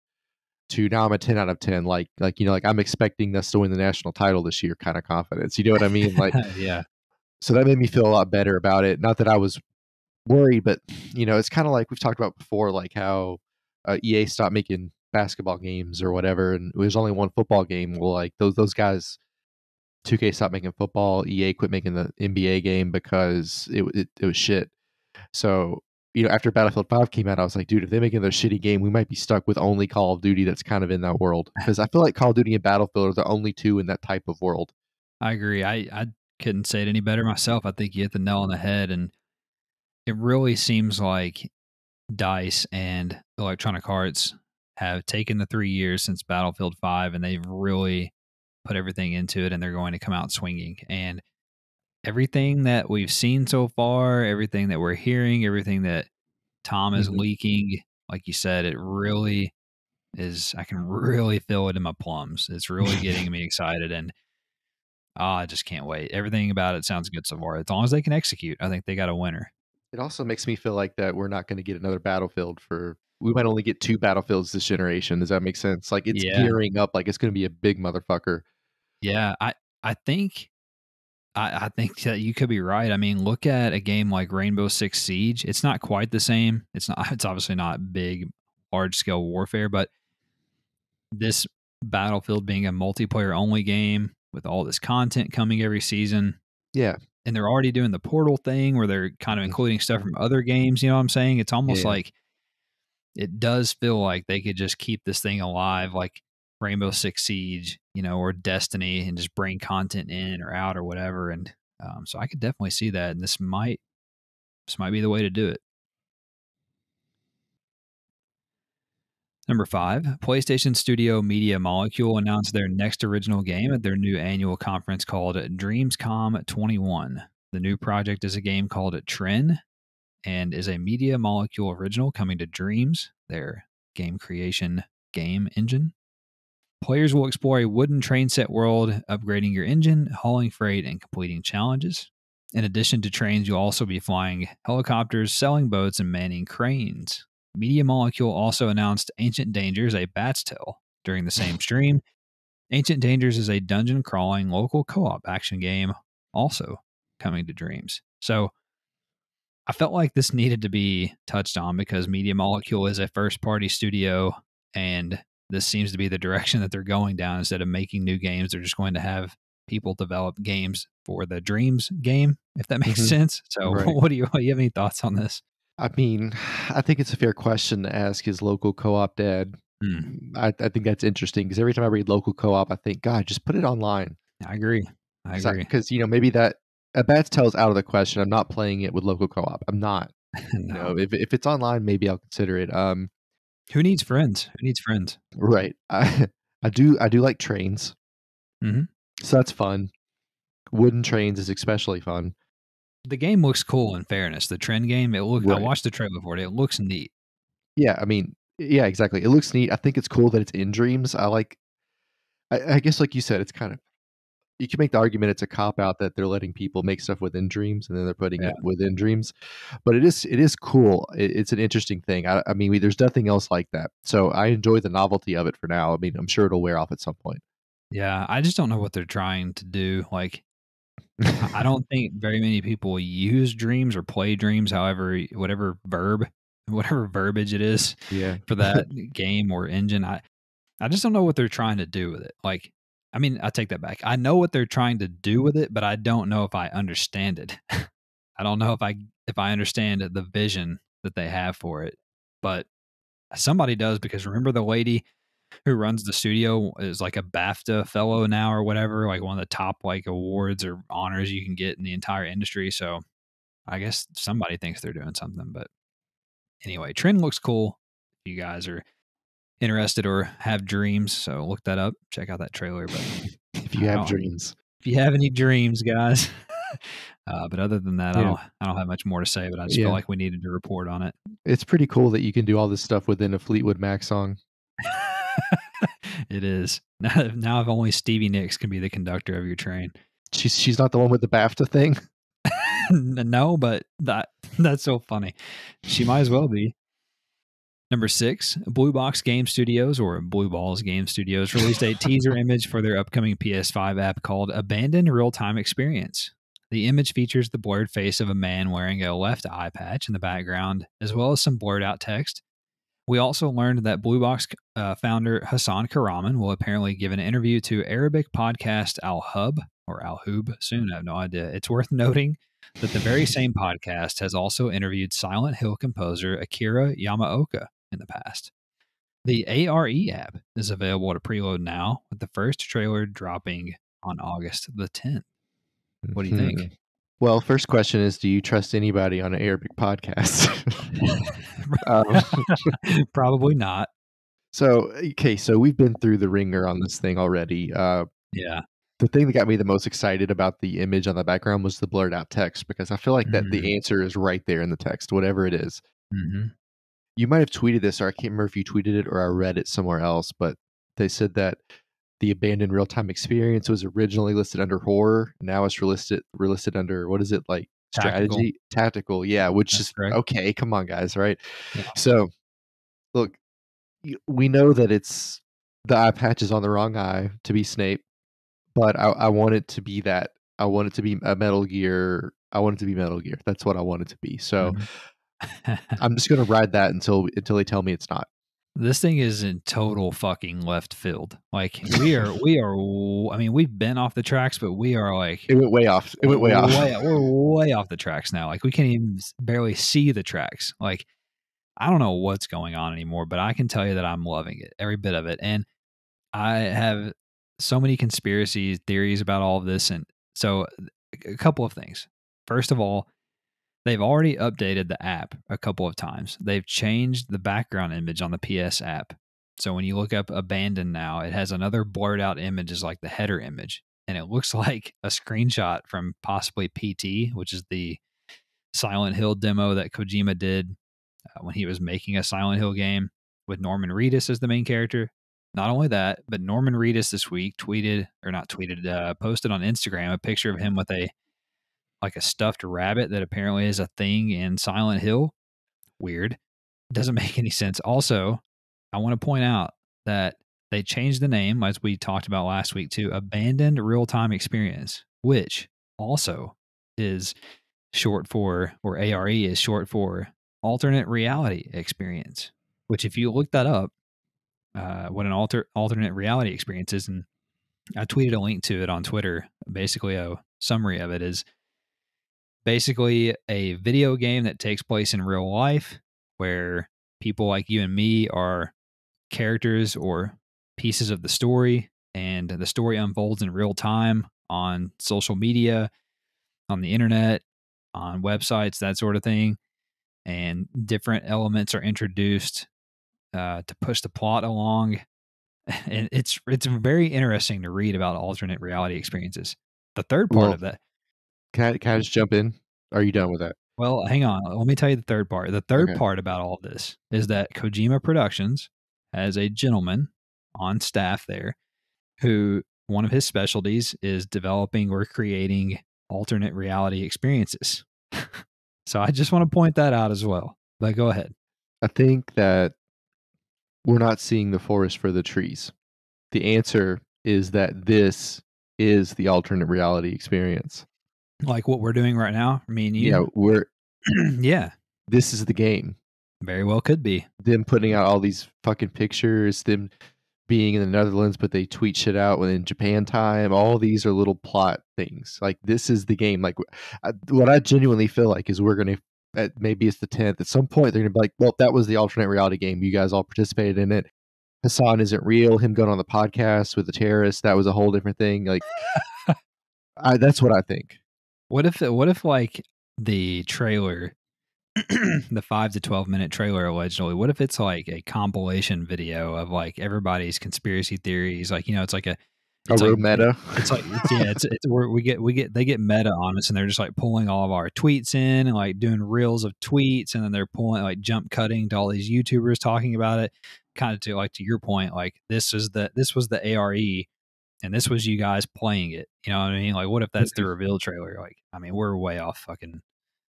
to now I'm a 10 out of 10. Like I'm expecting us to win the national title this year kind of confidence. You know what I mean? Like, Yeah. so that made me feel a lot better about it. Not that I was worried, but it's kind of like we've talked about before, like how EA stopped making basketball games or whatever, and there's only one football game. Well, like those guys, 2K stopped making football. EA quit making the NBA game because it was shit. So after Battlefield 5 came out, I was like, dude, if they make another shitty game, we might be stuck with only Call of Duty that's kind of in that world. Because I feel like Call of Duty and Battlefield are the only two in that type of world. I agree. I couldn't say it any better myself. I think you hit the nail on the head, and it really seems like DICE and Electronic Arts have taken the 3 years since Battlefield 5 and they've really put everything into it, and they're going to come out swinging. And everything that we've seen so far, everything that we're hearing, everything that Tom is Mhm. leaking, like you said, it really is. I can really feel it in my plums. It's really getting me excited, and I just can't wait. Everything about it sounds good so far. As long as they can execute, I think they got a winner. It also makes me feel like that we're not gonna get another Battlefield for we might only get 2 Battlefields this generation. Does that make sense? Like, it's Yeah, gearing up like it's gonna be a big motherfucker. yeah. I think I think that you could be right. I mean, look at a game like Rainbow Six Siege. It's not quite the same. It's not. It's obviously not big, large scale warfare, but this Battlefield being a multiplayer only game with all this content coming every season, Yeah. and they're already doing the Portal thing where they're kind of Mhm. including stuff from other games. You know what I'm saying? It's almost Yeah. like it does feel like they could just keep this thing alive, like Rainbow Six Siege, or Destiny, and just bring content in or out or whatever. And so I could definitely see that, and this might be the way to do it. Number 5, PlayStation Studio Media Molecule announced their next original game at their new annual conference called Dreamscom 21. The new project is a game called Tren and is a Media Molecule original coming to Dreams, their game creation game engine. Players will explore a wooden train set world, upgrading your engine, hauling freight, and completing challenges. In addition to trains, you'll also be flying helicopters, sailing boats, and manning cranes. Media Molecule also announced Ancient Dangers, a Bat's Tale, during the same stream. Ancient Dangers is a dungeon crawling local co op action game, also coming to Dreams. So I felt like this needed to be touched on because Media Molecule is a first party studio, and this seems to be the direction that they're going down. Instead of making new games, they're just going to have people develop games for the Dreams game, if that makes Mhm. sense. So, Right. what do you have any thoughts on this? I mean, I think it's a fair question to ask his local co-op dad. Hmm, I think that's interesting because every time I read local co-op, I think, God, just put it online. I agree. I agree. Because maybe that a bad tell's out of the question. I'm not playing it with local co-op. I'm not. No. If it's online, maybe I'll consider it. Who needs friends? Who needs friends? Right. I do like trains, Hmm. so that's fun. Wooden trains is especially fun. The game looks cool. In fairness, the trend game. I Right. watched the trailer for it. It looks neat. Yeah. I mean, yeah, exactly. It looks neat. I think it's cool that it's in dreams. I guess, like you said, it's kind of you can make the argument it's a cop out that they're letting people make stuff within dreams and then they're putting Yeah. it within dreams, but it is cool. It's an interesting thing. I mean, there's nothing else like that. So I enjoy the novelty of it for now. I mean, I'm sure it'll wear off at some point. Yeah. I just don't know what they're trying to do. Like, I don't think very many people use dreams or play dreams, however, whatever verbiage it is Yeah. for that game or engine. I just don't know what they're trying to do with it. Like, I mean, I take that back. I know what they're trying to do with it, but I don't know if I understand it. I don't know if I understand the vision that they have for it. But somebody does, because remember the lady who runs the studio is like a BAFTA fellow now or whatever, like one of the top like awards or honors you can get in the entire industry. So I guess somebody thinks they're doing something. But anyway, Trend looks cool. If you guys are interested or have dreams, so look that up. Check out that trailer. But If you I have don't. dreams. If you have any dreams, guys. But other than that, I Yeah. don't. I don't have much more to say. But I just felt Yeah. like we needed to report on it. It's pretty cool that you can do all this stuff within a Fleetwood Mac song. It is now. If only Stevie Nicks can be the conductor of your train. She's not the one with the BAFTA thing. No, but that's so funny. She might as well be. Number 6, Blue Box Game Studios, or Blue Balls Game Studios, released a teaser image for their upcoming PS5 app called Abandoned Realtime Experience. The image features the blurred face of a man wearing a left eye patch in the background, as well as some blurred out text. We also learned that Blue Box founder Hassan Karaman will apparently give an interview to Arabic podcast Al Hub or Al Hub soon. I have no idea. It's worth noting that the very same podcast has also interviewed Silent Hill composer Akira Yamaoka in the past. The ARE app is available to preload now, with the first trailer dropping on August the 10th. What do you think? Well, first question is, do you trust anybody on an Arabic podcast? um, Probably not. so we've been through the ringer on this thing already. Yeah. The thing that got me the most excited about the image on the background was the blurred out text, because I feel like that the answer is right there in the text, whatever it is. Mm-hmm. You might have tweeted this, or I can't remember if you tweeted it or I read it somewhere else, but they said that the Abandoned Realtime Experience was originally listed under horror. Now it's listed under, what is it, like Tactical. strategy, tactical? Yeah, which That's is correct. okay. Come on, guys, right? Yeah. So look, we know that it's the eye patch is on the wrong eye to be Snape, but I want it to be that. I want it to be a Metal Gear. I want it to be Metal Gear. That's what I want it to be. So Mhm. I'm just gonna ride that until they tell me it's not. This thing is in total fucking left field. Like I mean, we've been off the tracks, but we are like It went way off. It went way off. we're way off the tracks now. Like we can't even barely see the tracks. Like I don't know what's going on anymore, but I can tell you that I'm loving it, every bit of it. And I have so many conspiracy theories about all of this. And so a couple of things. First of all, they've already updated the app a couple of times. They've changed the background image on the PS app. So when you look up Abandoned now, it has another blurred out image as like the header image. And it looks like a screenshot from possibly PT, which is the Silent Hill demo that Kojima did when he was making a Silent Hill game with Norman Reedus as the main character. Not only that, but Norman Reedus this week posted on Instagram a picture of him with a stuffed rabbit that apparently is a thing in Silent Hill. Weird. Doesn't make any sense. Also, I want to point out that they changed the name, as we talked about last week, to Abandoned Realtime Experience, which also is short for, or ARE is short for, Alternate Reality Experience. Which, if you look that up, what an alternate reality experience is, and I tweeted a link to it on Twitter. Basically, a summary of it is basically a video game that takes place in real life where people like you and me are characters or pieces of the story, and the story unfolds in real time on social media, on the internet, on websites, that sort of thing. And different elements are introduced to push the plot along. And it's very interesting to read about alternate reality experiences. The third part Well, of that, can I just jump in? Are you done with that? well, hang on. Let me tell you the third part. The third Okay. part about all of this is that Kojima Productions has a gentleman on staff there who one of his specialties is developing or creating alternate reality experiences. So I just want to point that out as well. But go ahead. I think that we're not seeing the forest for the trees. The answer is that this is the alternate reality experience. Like what we're doing right now, me and Yeah, you. Yeah, this is the game. very well could be. Them putting out all these fucking pictures, them being in the Netherlands, but they tweet shit out when Japan time. All these are little plot things. Like, this is the game. Like, what I genuinely feel like is we're gonna maybe it's the 10th. At some point, they're gonna be like, "Well, that was the alternate reality game. You guys all participated in it. Hassan isn't real. Him going on the podcast with the terrorists, that was a whole different thing." Like, that's what I think. What if like the trailer, the 5 to 12 minute trailer allegedly, what if it's like a compilation video of like everybody's conspiracy theories? Like, it's like A it's like real meta. it's like it's where they get meta on us, and they're just like pulling all of our tweets in and like doing reels of tweets, and then they're pulling like jump cutting to all these YouTubers talking about it, kind of to your point, like this was the ARE, and this was you guys playing it. You know what I mean? Like, what if that's the reveal trailer? Like, I mean, we're way off fucking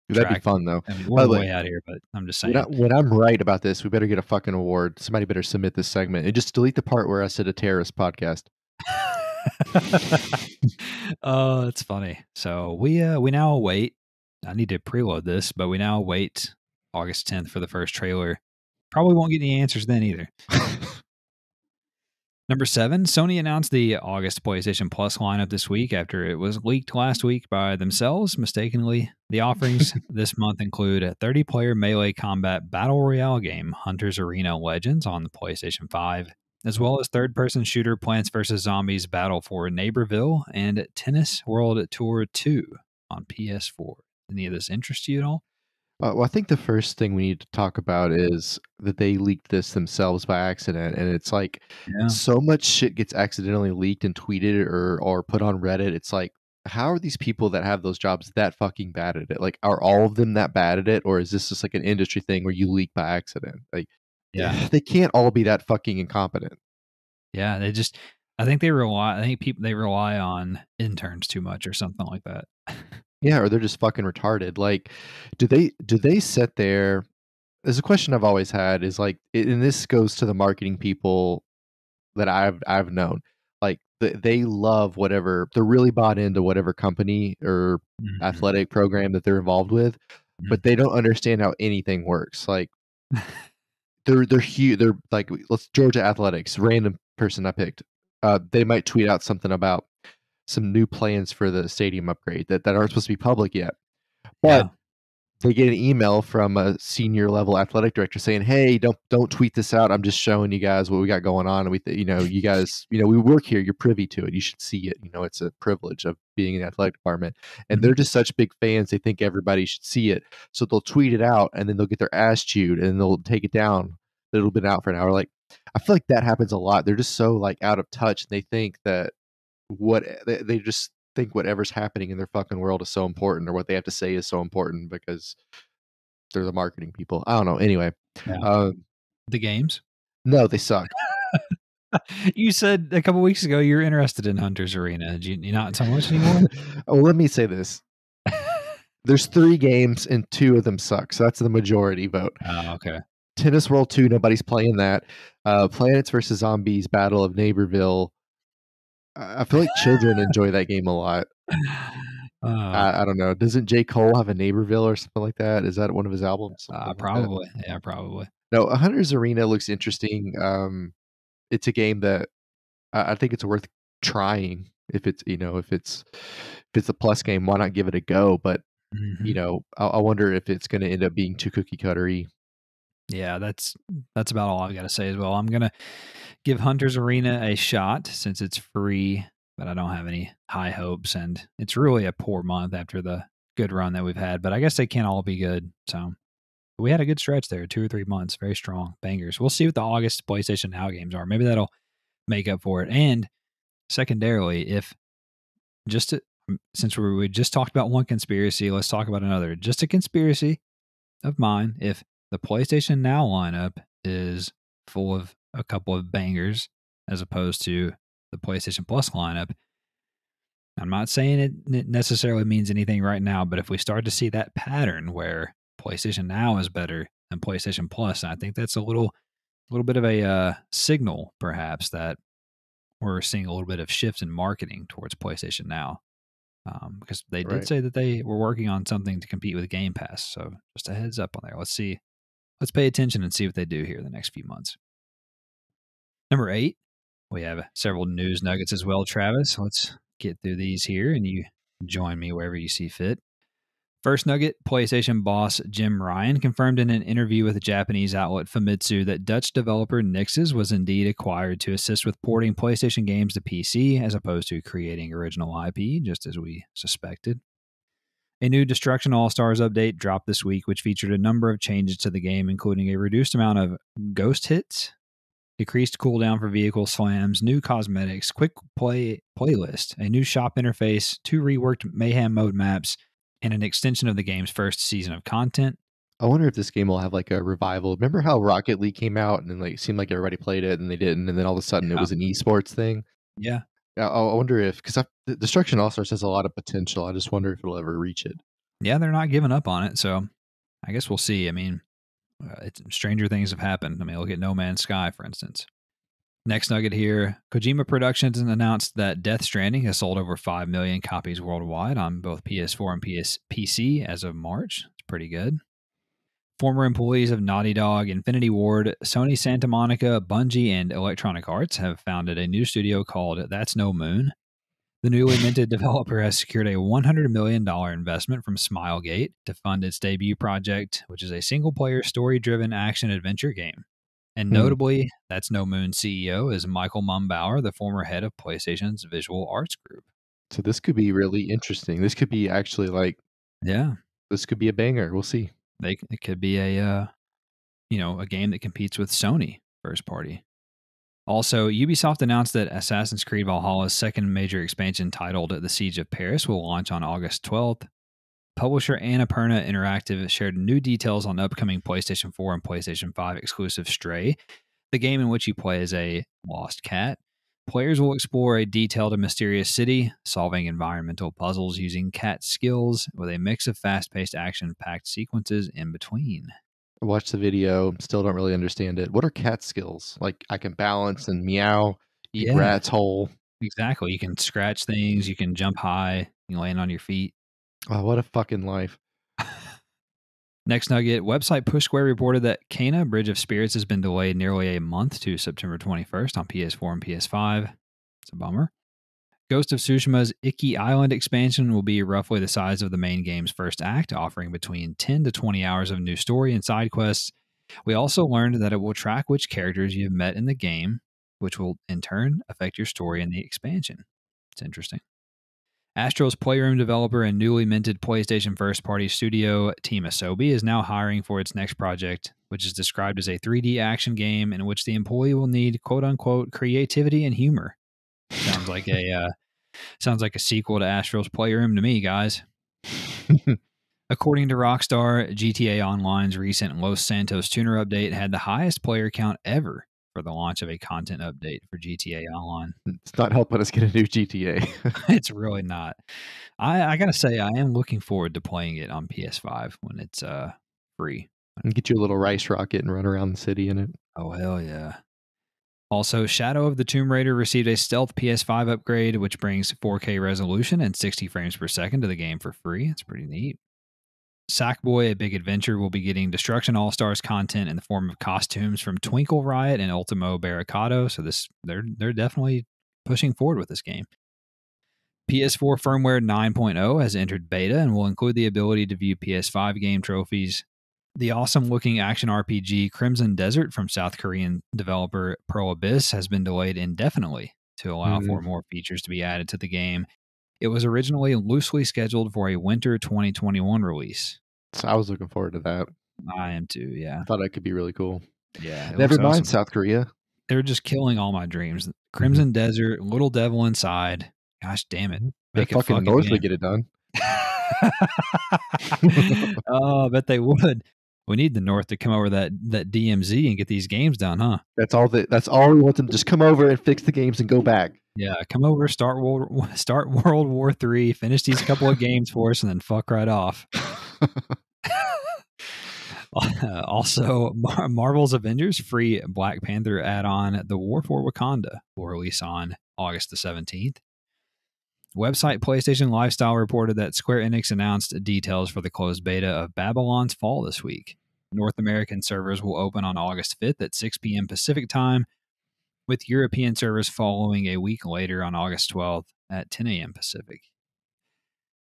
That'd be track. fun though. I mean, By we're the way, way out here, but I'm just saying. when I'm right about this, we better get a fucking award. Somebody better submit this segment and just delete the part where I said a terrorist podcast. Oh, it's funny. So we now await. I need to preload this, but we now await August 10th for the first trailer. Probably won't get any answers then either. Number 7, Sony announced the August PlayStation Plus lineup this week after it was leaked last week by themselves mistakenly. The offerings this month include a 30-player melee combat battle royale game, Hunter's Arena Legends, on the PlayStation 5, as well as third-person shooter Plants vs. Zombies Battle for Neighborville and Tennis World Tour 2 on PS4. Any of this interest you at all? Well, I think the first thing we need to talk about is that they leaked this themselves by accident, and it's like Yeah. so much shit gets accidentally leaked and tweeted or put on Reddit. It's like, how are these people that have those jobs that fucking bad at it? Like, are all of them that bad at it, or is this just like an industry thing where you leak by accident? Like, Yeah. they can't all be that fucking incompetent. Yeah, I think people they rely on interns too much or something like that. Yeah, or they're just fucking retarded. Like, do they sit there? There's a question I've always had is like, and this goes to the marketing people that I've known. Like they love whatever they're really bought into whatever company or Mhm, athletic program that they're involved with, mhm. but they don't understand how anything works. Like they're huge. They're like, let's Georgia Athletics, random person I picked. They might tweet out something about some new plans for the stadium upgrade that aren't supposed to be public yet. But Yeah. they get an email from a senior level athletic director saying, "Hey, don't tweet this out. I'm just showing you guys what we got going on. And you guys, we work here. You're privy to it. You should see it. It's a privilege of being in the athletic department." And Mhm. they're just such big fans. They think everybody should see it. So they'll tweet it out, and then they'll get their ass chewed, and they'll take it down. It'll been out for an hour. Like, I feel like that happens a lot. They're just so like out of touch. They think that they just think whatever's happening in their fucking world is so important, or what they have to say is so important because they're the marketing people. I don't know. Anyway, Yeah. um, The games? no, they suck. You said a couple weeks ago you're interested in Hunter's Arena. You not so much anymore? Oh, let me say this. There's 3 games and 2 of them suck, so that's the majority vote. Oh, okay. Tennis World 2, nobody's playing that. Planets vs. Zombies Battle of Neighborville. I feel like children enjoy that game a lot. Uh, I don't know. Doesn't J. Cole have a Neighborville or something like that? Is that one of his albums? Something like that? probably. Yeah, probably. No, Hunter's Arena looks interesting. It's a game that I think it's worth trying. If it's a plus game, why not give it a go? But Mhm. I wonder if it's going to end up being too cookie cuttery. Yeah, that's about all I've gotta say as well. I'm gonna give Hunter's Arena a shot since it's free, but I don't have any high hopes, and it's really a poor month after the good run that we've had, but I guess they can't all be good, so we had a good stretch there, 2 or 3 months, very strong, bangers. We'll see what the August PlayStation Now games are. Maybe that'll make up for it, and secondarily, if just to since we just talked about one conspiracy, let's talk about another. Just a conspiracy of mine, if the PlayStation Now lineup is full of a couple of bangers as opposed to the PlayStation Plus lineup, I'm not saying it necessarily means anything right now, but if we start to see that pattern where PlayStation Now is better than PlayStation Plus, I think that's a little bit of a signal, perhaps, that we're seeing a little bit of shift in marketing towards PlayStation Now. Because they did Right. say that they were working on something to compete with Game Pass. So just a heads up on there. Let's see. Let's pay attention and see what they do here in the next few months. Number 8, we have several news nuggets as well, Travis. Let's get through these here and you join me wherever you see fit. First nugget, PlayStation boss Jim Ryan confirmed in an interview with the Japanese outlet Famitsu that Dutch developer Nixes was indeed acquired to assist with porting PlayStation games to PC as opposed to creating original IP, just as we suspected. A new Destruction All Stars update dropped this week, which featured a number of changes to the game, including a reduced amount of ghost hits, decreased cooldown for vehicle slams, new cosmetics, quick play playlist, a new shop interface, 2 reworked Mayhem mode maps, and an extension of the game's first season of content. I wonder if this game will have like a revival. Remember how Rocket League came out and then like it seemed like everybody played it and they didn't, and then all of a sudden it Yeah. was an esports thing. Yeah. Yeah, I wonder if because Destruction All Stars has a lot of potential. I just wonder if it'll ever reach it. Yeah, they're not giving up on it. So I guess we'll see. I mean, stranger things have happened. I mean, look at No Man's Sky, for instance. Next nugget here, Kojima Productions announced that Death Stranding has sold over 5 million copies worldwide on both PS4 and PC as of March. It's pretty good. Former employees of Naughty Dog, Infinity Ward, Sony Santa Monica, Bungie, and Electronic Arts have founded a new studio called That's No Moon. The newly minted developer has secured a $100 million investment from Smilegate to fund its debut project, which is a single-player, story-driven action-adventure game. And notably, That's No Moon CEO is Michael Mumbauer, the former head of PlayStation's visual arts group. So this could be really interesting. This could be actually like, Yeah, this could be a banger. We'll see. it could be a game that competes with Sony first party. Also, Ubisoft announced that Assassin's Creed Valhalla's second major expansion titled The Siege of Paris will launch on August 12th. Publisher Annapurna Interactive shared new details on upcoming PlayStation 4 and PlayStation 5 exclusive Stray, the game in which you play as a lost cat. Players will explore a detailed and mysterious city, solving environmental puzzles using cat skills, with a mix of fast-paced action-packed sequences in between. I watched the video, still don't really understand it. What are cat skills? Like I can balance and meow, eat Yeah, rats whole. exactly. You can scratch things, you can jump high, you can land on your feet. Oh, what a fucking life. Next nugget, website Push Square reported that Kena Bridge of Spirits has been delayed nearly a month to September 21st on PS4 and PS5. It's a bummer. Ghost of Tsushima's Iki Island expansion will be roughly the size of the main game's first act, offering between 10 to 20 hours of new story and side quests. We also learned that it will track which characters you've met in the game, which will in turn affect your story in the expansion. It's interesting. Astro's Playroom developer and newly minted PlayStation first-party studio Team Asobi is now hiring for its next project, which is described as a 3D action game in which the employee will need "quote-unquote" creativity and humor. Sounds like a sequel to Astro's Playroom to me, guys. According to Rockstar, GTA Online's recent Los Santos tuner update had the highest player count ever for the launch of a content update for GTA Online. It's not helping us get a new GTA. It's really not. I gotta say, I am looking forward to playing it on PS5 when it's free. And get you a little rice rocket and run around the city in it. Oh hell yeah! Also, Shadow of the Tomb Raider received a stealth PS5 upgrade, which brings 4K resolution and 60 frames per second to the game for free. It's pretty neat. Sackboy: A Big Adventure will be getting Destruction All Stars content in the form of costumes from Twinkle Riot and Ultimo Barricado. So they're definitely pushing forward with this game. PS4 firmware 9.0 has entered beta and will include the ability to view PS5 game trophies. The awesome-looking action RPG Crimson Desert from South Korean developer Pearl Abyss has been delayed indefinitely to allow for more features to be added to the game. It was originally loosely scheduled for a winter 2021 release. So I was looking forward to that. I am too, yeah. I thought that could be really cool. Yeah. Never mind, awesome. South Korea. They're just killing all my dreams. Crimson Desert, Little Devil Inside. Gosh damn it. The fucking North would get it done. Oh, I bet they would. We need the North to come over that DMZ and get these games done, huh? That's all we want them to just come over and fix the games and go back. Yeah, come over, start World War III, finish these couple of games for us, and then fuck right off. Also, Marvel's Avengers free Black Panther add-on, The War for Wakanda, will release on August the 17th. Website PlayStation Lifestyle reported that Square Enix announced details for the closed beta of Babylon's Fall this week. North American servers will open on August 5th at 6 p.m. Pacific time, with European servers following a week later on August 12th at 10 a.m. Pacific.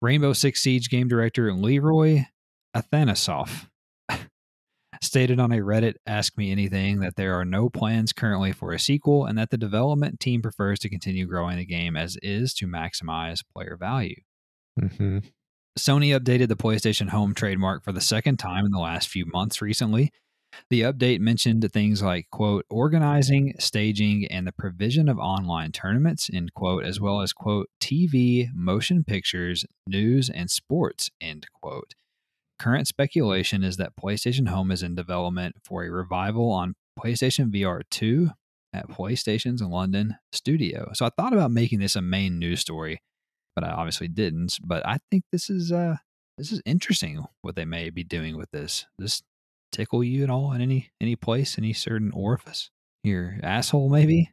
Rainbow Six Siege game director Leroy Athanasoff stated on a Reddit Ask Me Anything that there are no plans currently for a sequel and that the development team prefers to continue growing the game as is to maximize player value. Mm-hmm. Sony updated the PlayStation Home trademark for the second time in the last few months recently. The update mentioned things like, quote, organizing, staging, and the provision of online tournaments, end quote, as well as, quote, TV, motion pictures, news, and sports, end quote. Current speculation is that PlayStation Home is in development for a revival on PlayStation VR 2 at PlayStation's London studio. So I thought about making this a main news story, but I obviously didn't. But I think this is interesting what they may be doing with this. Does this tickle you at all in any place, any certain orifice? Your asshole, maybe?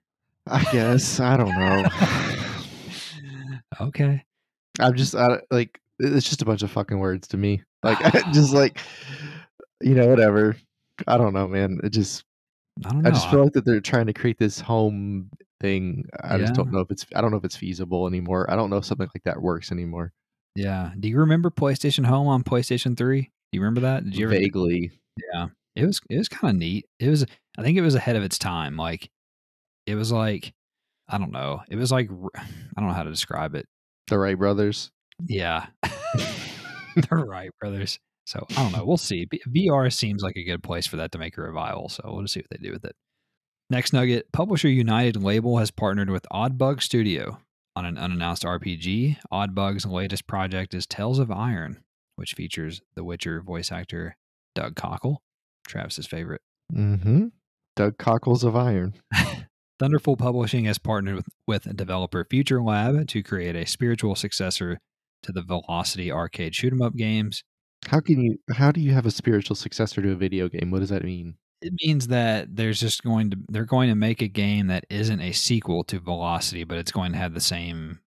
I guess. I don't know. Okay. I'm just like, it's just a bunch of fucking words to me. Like, just like, whatever. I don't know, man. I don't I know. just feel like that they're trying to create this home thing. I just don't Yeah. know if it's I don't know if it's feasible anymore. I don't know if something like that works anymore. Yeah. Do you remember PlayStation Home on PlayStation 3? Do you remember that? Did you ever Vaguely. Yeah. It was kinda neat. I think it was ahead of its time. Like, it was like, I don't know. It was like I don't know how to describe it. The Wright brothers. Yeah. The Wright brothers. So, I don't know. We'll see. VR seems like a good place for that to make a revival, so we'll just see what they do with it. Next nugget, Publisher United Label has partnered with Oddbug Studio on an unannounced RPG. Oddbug's latest project is Tales of Iron, which features The Witcher voice actor Doug Cockle, Travis's favorite. Mm-hmm. Doug Cockles of Iron. Thunderful Publishing has partnered with developer Future Lab to create a spiritual successor to the Velocity arcade shoot 'em up games. How do you have a spiritual successor to a video game? What does that mean? It means that they're going to make a game that isn't a sequel to Velocity, but it's going to have the same,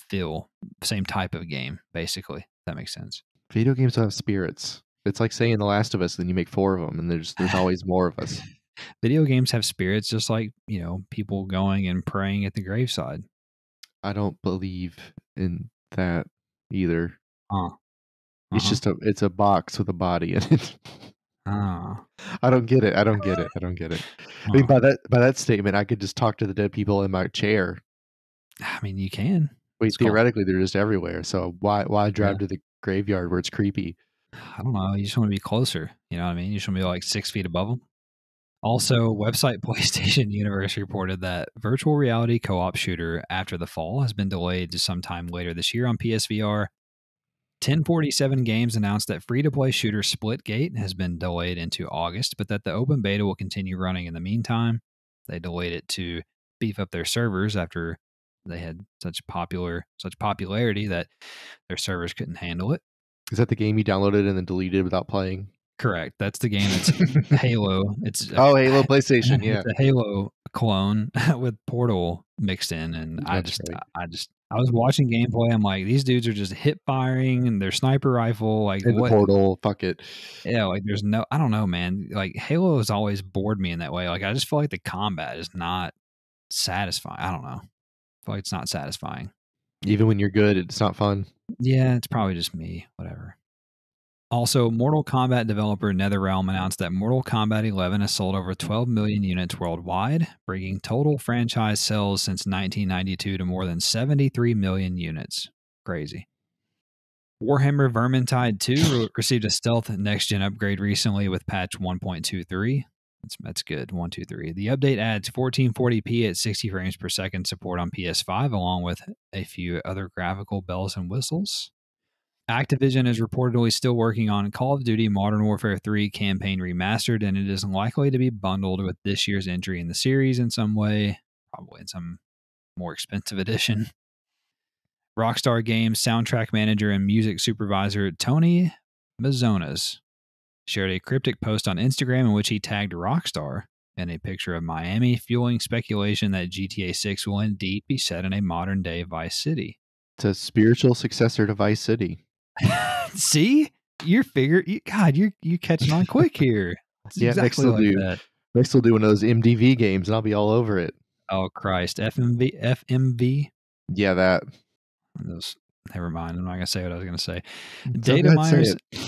feel, same type of game, basically. If that makes sense. Video games don't have spirits. It's like saying The Last of Us, then you make 4 of them, and there's always more of us. Video games have spirits just like, people going and praying at the graveside. I don't believe in that either. Huh. It's Uh-huh. just it's a box with a body in it. Ah. I don't get it. I don't get it. I don't get it. I mean, Huh. by that statement, I could just talk to the dead people in my chair. I mean, you can. Wait, It's called, theoretically, they're just everywhere. So why yeah. drive to the graveyard where it's creepy? I don't know. You just want to be closer. You know what I mean? You just want to be like 6 feet above them. Also, website PlayStation Universe reported that virtual reality co-op shooter After the Fall has been delayed to sometime later this year on PSVR. 1047 Games announced that free-to-play shooter Splitgate has been delayed into August, but that the open beta will continue running in the meantime. They delayed it to beef up their servers after they had such popularity that their servers couldn't handle it. Is that the game you downloaded and then deleted without playing? Correct. That's the game that's Halo. Oh, Halo PlayStation. Yeah, It's a Halo clone with Portal mixed in, and that's right. I was watching gameplay. I'm like, these dudes are just hip firing and their sniper rifle. Like In the what? Portal. Fuck it. Yeah, like there's no. I don't know, man. Like Halo has always bored me in that way. Like I just feel like the combat is not satisfying. I don't know. I feel like it's not satisfying. Even when you're good, it's not fun. Yeah, it's probably just me. Whatever. Also, Mortal Kombat developer NetherRealm announced that Mortal Kombat 11 has sold over 12 million units worldwide, bringing total franchise sales since 1992 to more than 73 million units. Crazy. Warhammer Vermintide 2 received a stealth next-gen upgrade recently with patch 1.23. That's good, 123. The update adds 1440p at 60 frames per second support on PS5, along with a few other graphical bells and whistles. Activision is reportedly still working on Call of Duty Modern Warfare 3 campaign remastered, and it is likely to be bundled with this year's entry in the series in some way, probably in some more expensive edition. Rockstar Games soundtrack manager and music supervisor Tony Mazzonas shared a cryptic post on Instagram in which he tagged Rockstar in a picture of Miami, fueling speculation that GTA 6 will indeed be set in a modern day Vice City. It's a spiritual successor to Vice City. See, you're catching on quick here. It's Yeah, exactly like that. next they'll do one of those MDV games, and I'll be all over it. Oh Christ, FMV. Yeah, that. Those, never mind. I'm not gonna say what I was gonna say. So go Data ahead, say miners, it.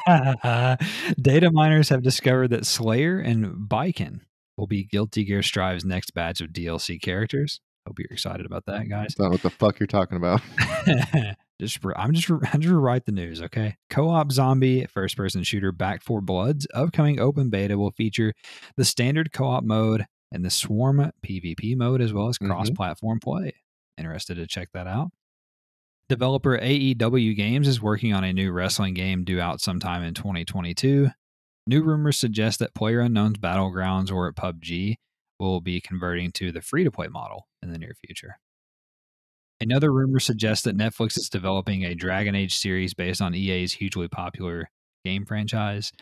no, data miners have discovered that Slayer and Baiken will be Guilty Gear Strive's next batch of DLC characters. Hope you're excited about that, guys. That's not what the fuck you're talking about. I'm just write the news, okay? Co-op zombie first-person shooter Back 4 Blood's upcoming open beta will feature the standard co-op mode and the Swarm PvP mode, as well as Mm-hmm. cross-platform play. Interested to check that out? Developer AEW Games is working on a new wrestling game due out sometime in 2022. New rumors suggest that PlayerUnknown's Battlegrounds or PUBG will be converting to the free-to-play model in the near future. Another rumor suggests that Netflix is developing a Dragon Age series based on EA's hugely popular game franchise.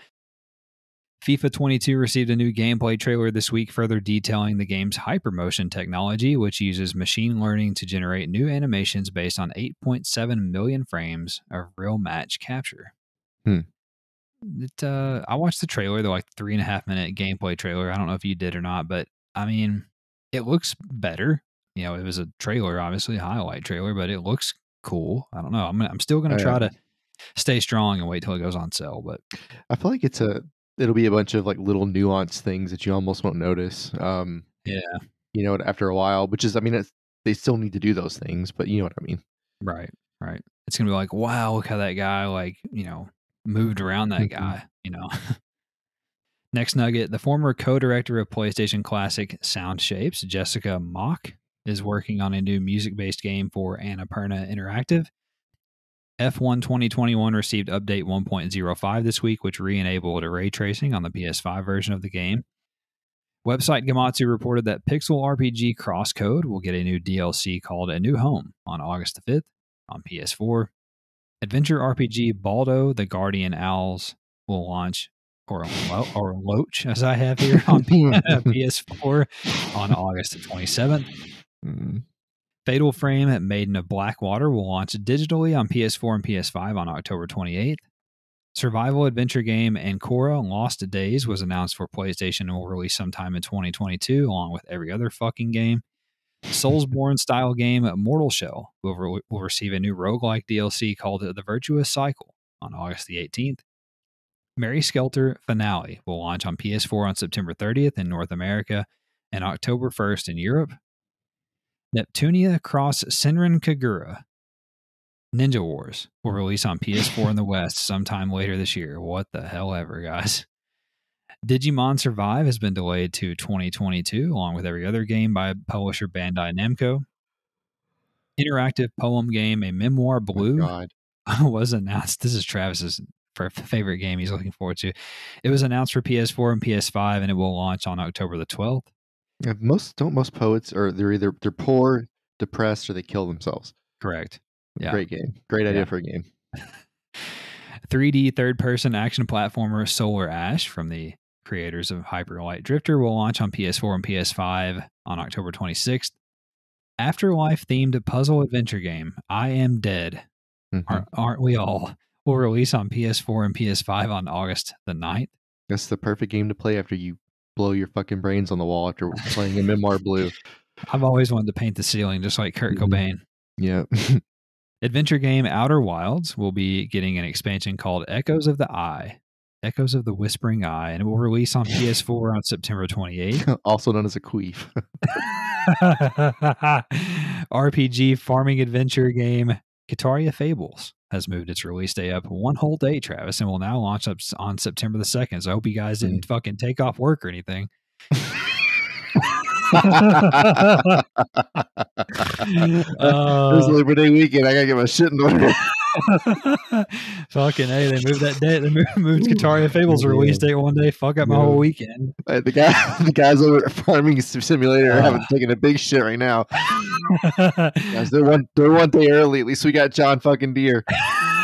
FIFA 22 received a new gameplay trailer this week, further detailing the game's hypermotion technology, which uses machine learning to generate new animations based on 8.7 million frames of real match capture. Hmm. I watched the trailer, the like 3.5 minute gameplay trailer. I don't know if you did or not, but I mean, it looks better. You know, it was a trailer, obviously a highlight trailer, but it looks cool. I don't know. I'm still gonna try to stay strong and wait till it goes on sale. But I feel like it'll be a bunch of like little nuanced things that you almost won't notice. yeah, You know, after a while, which is, I mean, they still need to do those things, but you know what I mean. right, right. It's gonna be like, wow, look how that guy like moved around that Mhm. guy. Next nugget: the former co-director of PlayStation Classic Sound Shapes, Jessica Mock, is working on a new music-based game for Annapurna Interactive. F1 2021 received update 1.05 this week, which re-enabled ray tracing on the PS5 version of the game. Website Gamatsu reported that Pixel RPG Crosscode will get a new DLC called A New Home on August the 5th on PS4. Adventure RPG Baldo the Guardian Owls will launch, or Loach, as I have here, on PS4 on August the 27th. Mm. Fatal Frame Maiden of Blackwater will launch digitally on PS4 and PS5 on October 28th. Survival adventure game Ancora Lost Days was announced for PlayStation and will release sometime in 2022, along with every other fucking game. Soulsborne style game Mortal Shell will receive a new roguelike DLC called The Virtuous Cycle on August the 18th. Mary Skelter Finale will launch on PS4 on September 30th in North America and October 1st in Europe. Neptunia Cross Senran Kagura Ninja Wars will release on PS4 in the West sometime later this year. What the hell ever, guys. Digimon Survive has been delayed to 2022, along with every other game by publisher Bandai Namco. Interactive poem game A Memoir My Blue God. was announced. This is Travis's favorite game he's looking forward to. It was announced for PS4 and PS5, and it will launch on October the 12th. Yeah, most poets, or they're poor, depressed, or they kill themselves. Correct. Yeah. Great game. Great idea Yeah. for a game. 3D third-person action platformer Solar Ash from the creators of Hyper Light Drifter will launch on PS4 and PS5 on October 26th. Afterlife-themed puzzle adventure game I Am Dead, Mhm. Aren't We All, will release on PS4 and PS5 on August the 9th. That's the perfect game to play after you blow your fucking brains on the wall after playing a Memoir Blue. I've always wanted to paint the ceiling just like Kurt Mhm. Cobain. Yeah. Adventure game Outer Wilds will be getting an expansion called Echoes of the Eye, Echoes of the Whispering Eye, and it will release on PS4 on September 28th. Also known as a queef. RPG farming adventure game Kataria Fables has moved its release day up one whole day, Travis, and will now launch up on September the 2nd. So I hope you guys didn't Mm. fucking take off work or anything. It's Labor Day weekend. I gotta get my shit in order. Fucking hey, they moved that day. They moved Kataria Fables release date one day. Fuck up my whole weekend. The guys over at Farming Simulator haven't taken a big shit right now. Guys, they're one day early. At least we got John fucking Deere.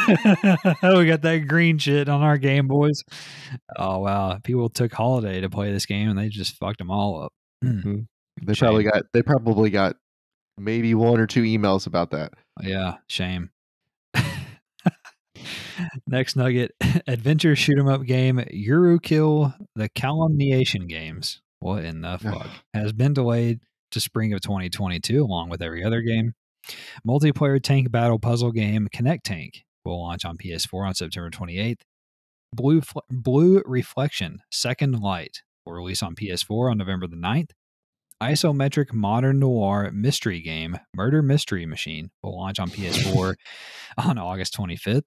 We got that green shit on our Game Boys. Oh wow, people took holiday to play this game and they just fucked them all up. Mhm. They Shame. probably got maybe one or two emails about that. Yeah, shame. Next nugget: adventure shoot 'em up game Eurokill the Calumniation Games. What in the fuck? Has been delayed to spring of 2022, along with every other game. Multiplayer tank battle puzzle game Connect Tank will launch on PS4 on September 28th. Blue Reflection Second Light will release on PS4 on November the 9th. Isometric modern noir mystery game Murder Mystery Machine will launch on PS4 on August 25th.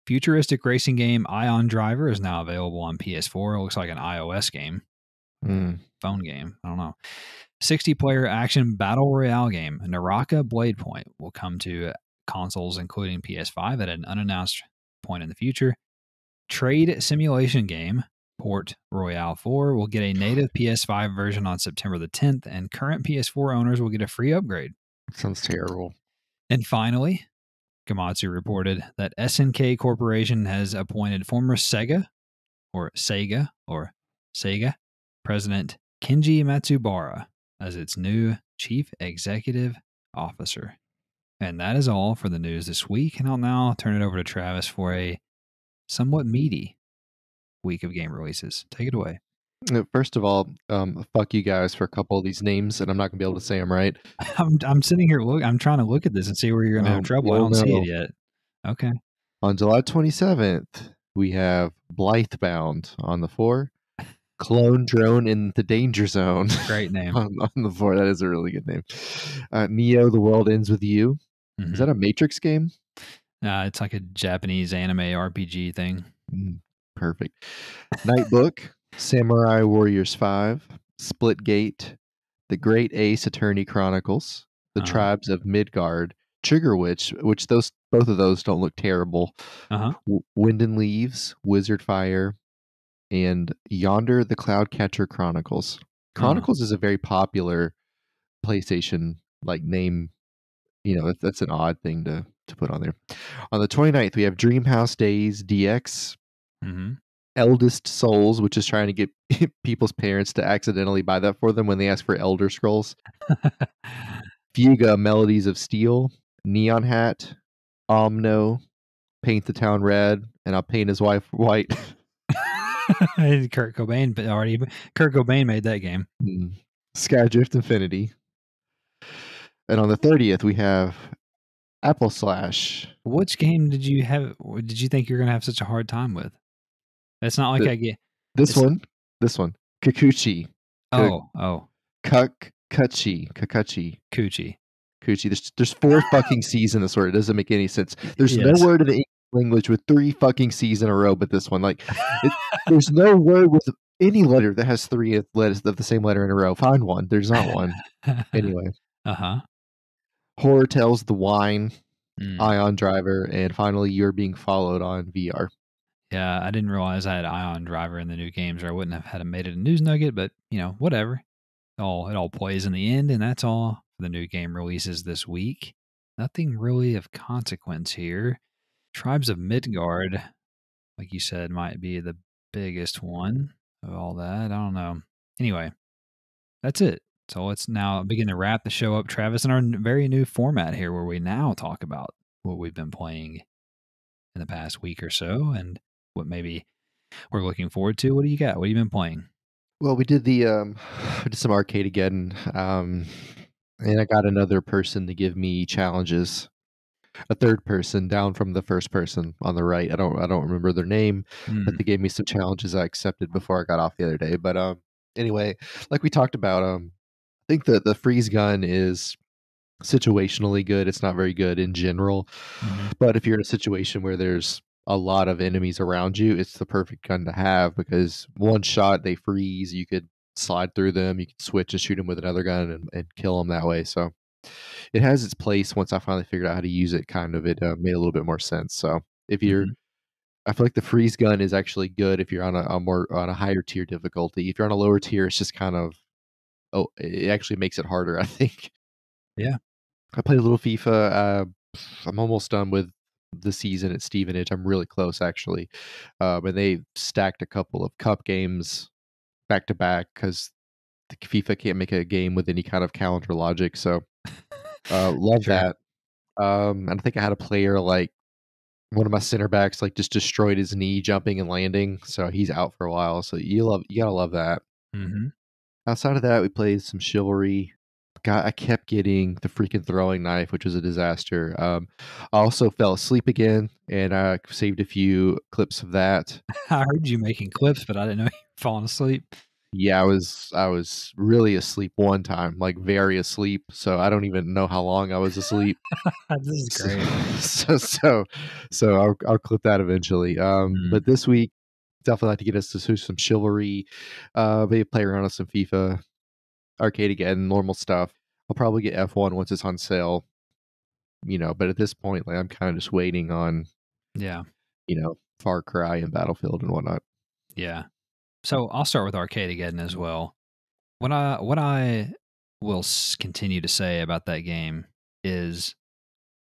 Futuristic racing game Ion Driver is now available on PS4. It looks like an iOS game. Phone game. I don't know. 60-player action battle royale game Naraka Blade Point will come to consoles including PS5 at an unannounced point in the future. Trade simulation game Port Royale 4 will get a native PS5 version on September the 10th, and current PS4 owners will get a free upgrade. Sounds terrible. And finally, Gamatsu reported that SNK Corporation has appointed former Sega president Kenji Matsubara as its new chief executive officer. And that is all for the news this week. And I'll now turn it over to Travis for a somewhat meaty week of game releases. Take it away. First of all, fuck you guys for a couple of these names, and I'm not gonna be able to say them right. I'm sitting here I'm trying to look at this and see where you're gonna have trouble. I You'll don't see it know. yet. Okay. On July 27th, we have Blythebound on the 4, Clone Drone in the Danger Zone Great name. on the 4. That is a really good name. Neo: The World Ends with You. Is Mm-hmm. that a Matrix game? It's like a Japanese anime RPG thing. Perfect. Nightbook, Samurai Warriors 5, Splitgate, The Great Ace Attorney Chronicles, The Uh-huh. Tribes of Midgard, Trigger Witch, which both of those don't look terrible. Uh-huh. Wind and Leaves, Wizard Fire, and Yonder the Cloudcatcher Chronicles. Uh-huh. Chronicles is a very popular PlayStation like name. That's an odd thing to put on there. On the 29th, we have Dreamhouse Days DX, Mm-hmm. Eldest Souls, which is trying to get people's parents to accidentally buy that for them when they ask for Elder Scrolls. Fuga, Melodies of Steel, Neon Hat, Omno, Paint the Town Red, and I'll paint his wife white. Kurt Cobain made that game. Skydrift Infinity. And on the 30th, we have Apple Slash. Which game did you think you're gonna have such a hard time with? It's not like I get This it's one. Kikuchi. oh. Kakachi. Coochie. Coochie. There's 4 fucking C's in this word. It doesn't make any sense. There's no Yes. word in the English language with 3 fucking C's in a row, but this one. There's no word with any letter that has 3 letters of the same letter in a row. Find one. There's not one. Anyway. Uh-huh. Horror Tales, The Wine, Mm. Ion Driver, and finally You're Being Followed on VR. Yeah, I didn't realize I had Ion Driver in the new games, or I wouldn't have had made it a news nugget, but whatever. It all plays in the end, and that's all for the new game releases this week. Nothing really of consequence here. Tribes of Midgard, like you said, might be the biggest one of all that. I don't know. Anyway, that's it. So let's now begin to wrap the show up, Travis, in our very new format here where we now talk about what we've been playing in the past week or so and what maybe we're looking forward to. What do you got? What have you been playing? Well, we did some arcade again, and I got another person to give me challenges. A third person down from the first person on the right. I don't remember their name, but Mm, they gave me some challenges I accepted before I got off the other day. But anyway, like we talked about, I think the freeze gun is situationally good. It's not very good in general. hmm But if you're in a situation where there's a lot of enemies around you, it's the perfect gun to have because one shot they freeze, you could slide through them, you can switch and shoot them with another gun and kill them that way. So it has its place once I finally figured out how to use it. Kind of, it made a little bit more sense. So if you're, hmm I feel like the freeze gun is actually good if you're on a higher tier difficulty. If you're on a lower tier, it's just kind of it actually makes it harder. I think. Yeah. I played a little FIFA. I'm almost done with the season at Stevenage. I'm really close actually, and they stacked a couple of cup games back to back because FIFA can't make a game with any kind of calendar logic. So love Sure. that. And I think I had a player like one of my center backs like just destroyed his knee jumping and landing, so he's out for a while. So you gotta love that. hmm Outside of that, we played some Chivalry. God, I kept getting the freaking throwing knife, which was a disaster. I also fell asleep again, and I saved a few clips of that. I heard you making clips, but I didn't know you were falling asleep. Yeah, I was really asleep one time, like very asleep. So I don't even know how long I was asleep. This is So great. so I'll clip that eventually. Mm, But this week definitely like to get us to some Chivalry, maybe play around with some FIFA, arcade again, normal stuff. I'll probably get F1 once it's on sale, but at this point, like I'm kind of just waiting on, yeah. Far Cry and Battlefield and whatnot. Yeah. So I'll start with Arcade again as well. What I will continue to say about that game is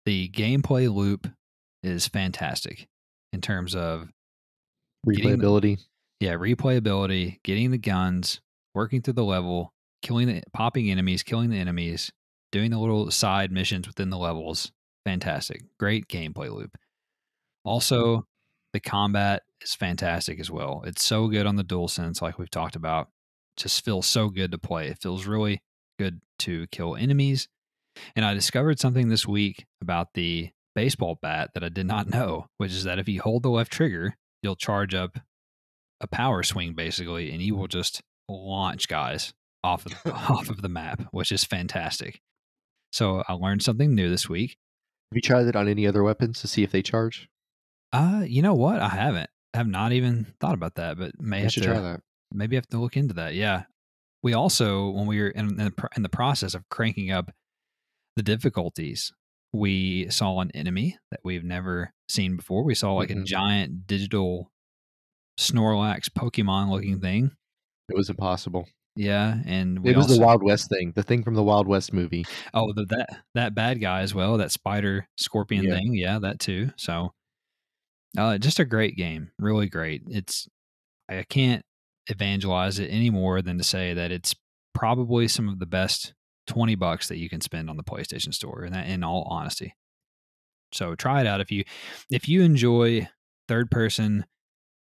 the gameplay loop is fantastic in terms of getting Replayability. replayability, getting the guns, working through the level, popping enemies, killing the enemies, doing the little side missions within the levels. Fantastic. Great gameplay loop. Also, The combat is fantastic as well. It's so good on the DualSense, like we've talked about. Just feels so good to play. It feels really good to kill enemies. And I discovered something this week about the baseball bat that I did not know, which is that if you hold the left trigger, you'll charge up a power swing basically, and you will just launch guys off of off of the map, which is fantastic. So I learned something new this week. Have you tried it on any other weapons to see if they charge? You know what? I haven't. I have not even thought about that, but You should try that. maybe have to look into that. Yeah. We also, when we were in the process of cranking up the difficulties, we saw an enemy that we've never seen before. We saw like a Mhm. giant digital Snorlax Pokemon looking thing. It was impossible. Yeah, and we It was the also Wild West thing, the thing from the Wild West movie. that bad guy as well, that spider scorpion Yeah. thing. Yeah, that too. So, just a great game, really great. It's I can't evangelize it any more than to say that it's probably some of the best $20 that you can spend on the PlayStation Store, and that in all honesty. So try it out if you enjoy third person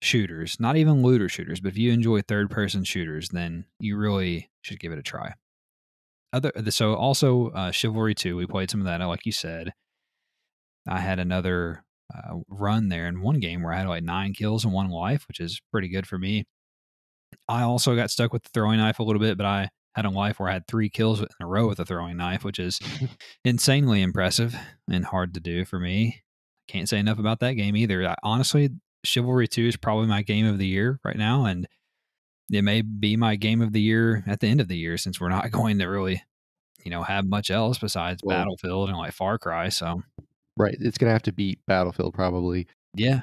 shooters, not even looter shooters, but if you enjoy third person shooters, then you really should give it a try. So also Chivalry 2, we played some of that. Like you said, I had another run there in one game where I had like 9 kills and 1 life, which is pretty good for me. I also got stuck with the throwing knife a little bit, but I had a life where I had 3 kills in a row with a throwing knife, which is insanely impressive and hard to do for me. Can't say enough about that game either. Honestly, Chivalry 2 is probably my game of the year right now, and it may be my game of the year at the end of the year since we're not going to really, have much else besides Well, Battlefield and like Far Cry. So, right, it's gonna have to beat Battlefield probably. yeah,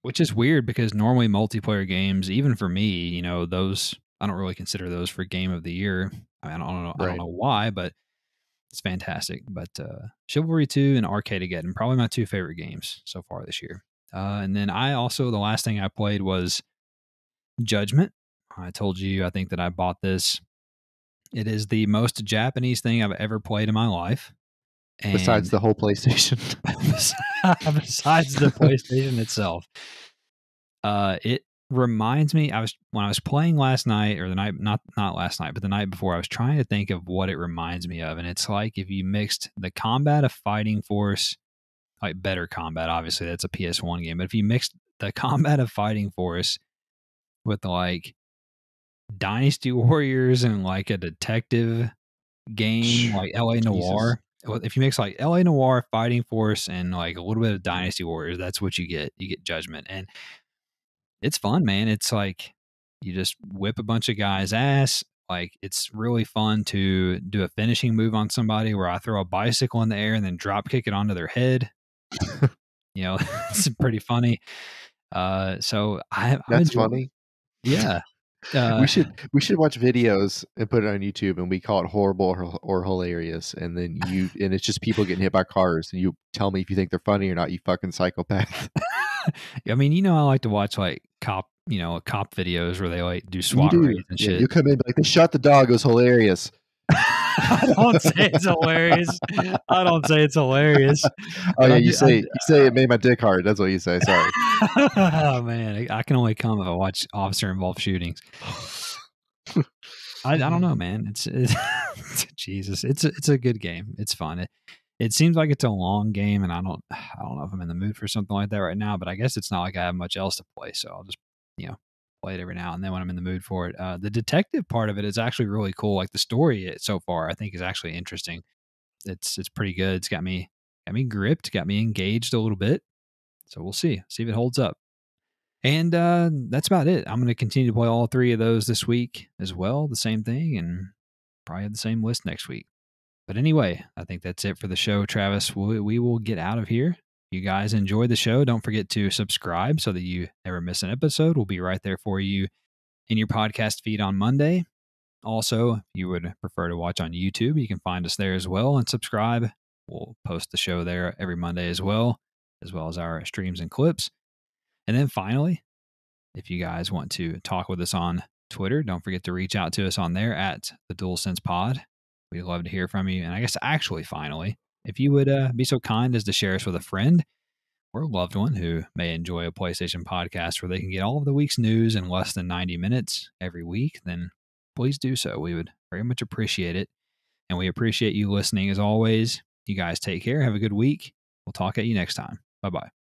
which is weird because normally multiplayer games, even for me, those I don't really consider those for game of the year. I don't know. I don't Right. know why, but it's fantastic. But Chivalry 2 and Arcadegeddon, probably my two favorite games so far this year. And then the last thing I played was Judgment. I told you, I think that I bought this. It is the most Japanese thing I've ever played in my life. Besides And the whole PlayStation. besides the PlayStation itself, it reminds me. When I was playing last night, or the night, not last night, but the night before. I was trying to think of what it reminds me of, and it's like if you mixed the combat of Fighting Force, like better combat. Obviously, that's a PS1 game, but if you mixed the combat of Fighting Force with like Dynasty Warriors and like a detective game like LA Jesus. Noir. Well, if you mix like LA Noir, Fighting Force, and like a little bit of Dynasty Warriors, that's what you get. You get Judgment. And it's fun, man. It's like you just whip a bunch of guys' ass. Like it's really fun to do a finishing move on somebody where I throw a bicycle in the air and then drop kick it onto their head. It's pretty funny. So I'm That's enjoying it. funny. Yeah. We Uh, should watch videos and put it on YouTube, and we call it horrible or hilarious, and then and it's just people getting hit by cars, and you tell me if you think they're funny or not, you fucking psychopath. I mean, I like to watch like cop videos where they like do You SWAT do. raids and Yeah, shit. you come in like, "They shot the dog, it was hilarious." I don't say it's hilarious. I don't say it's hilarious, Oh, but yeah, I do. you say "It made my dick hard." That's what you say, sorry. Oh man, I can only come if I watch officer involved shootings. I don't know, man. It's Jesus. It's a good game. It's fun. It seems like it's a long game, and I don't know if I'm in the mood for something like that right now. But I guess it's not like I have much else to play, so I'll just play it every now and then when I'm in the mood for it. The detective part of it is actually really cool. Like the story so far, I think is actually interesting. It's pretty good. It's got me gripped, got me engaged a little bit. So we'll see if it holds up. And that's about it. I'm going to continue to play all three of those this week as well. The same thing, and probably have the same list next week. But anyway, I think that's it for the show, Travis. We will get out of here. You guys enjoy the show. Don't forget to subscribe so that you never miss an episode. We'll be right there for you in your podcast feed on Monday. Also, if you would prefer to watch on YouTube, you can find us there as well and subscribe. We'll post the show there every Monday as well as our streams and clips. And then finally, if you guys want to talk with us on Twitter, don't forget to reach out to us on there at the DualSense Pod. We'd love to hear from you. And I guess actually, finally, if you would be so kind as to share us with a friend, or a loved one who may enjoy a PlayStation podcast where they can get all of the week's news in less than 90 minutes every week, then please do so. We would very much appreciate it. And we appreciate you listening as always. You guys take care. Have a good week. We'll talk at you next time. Bye bye.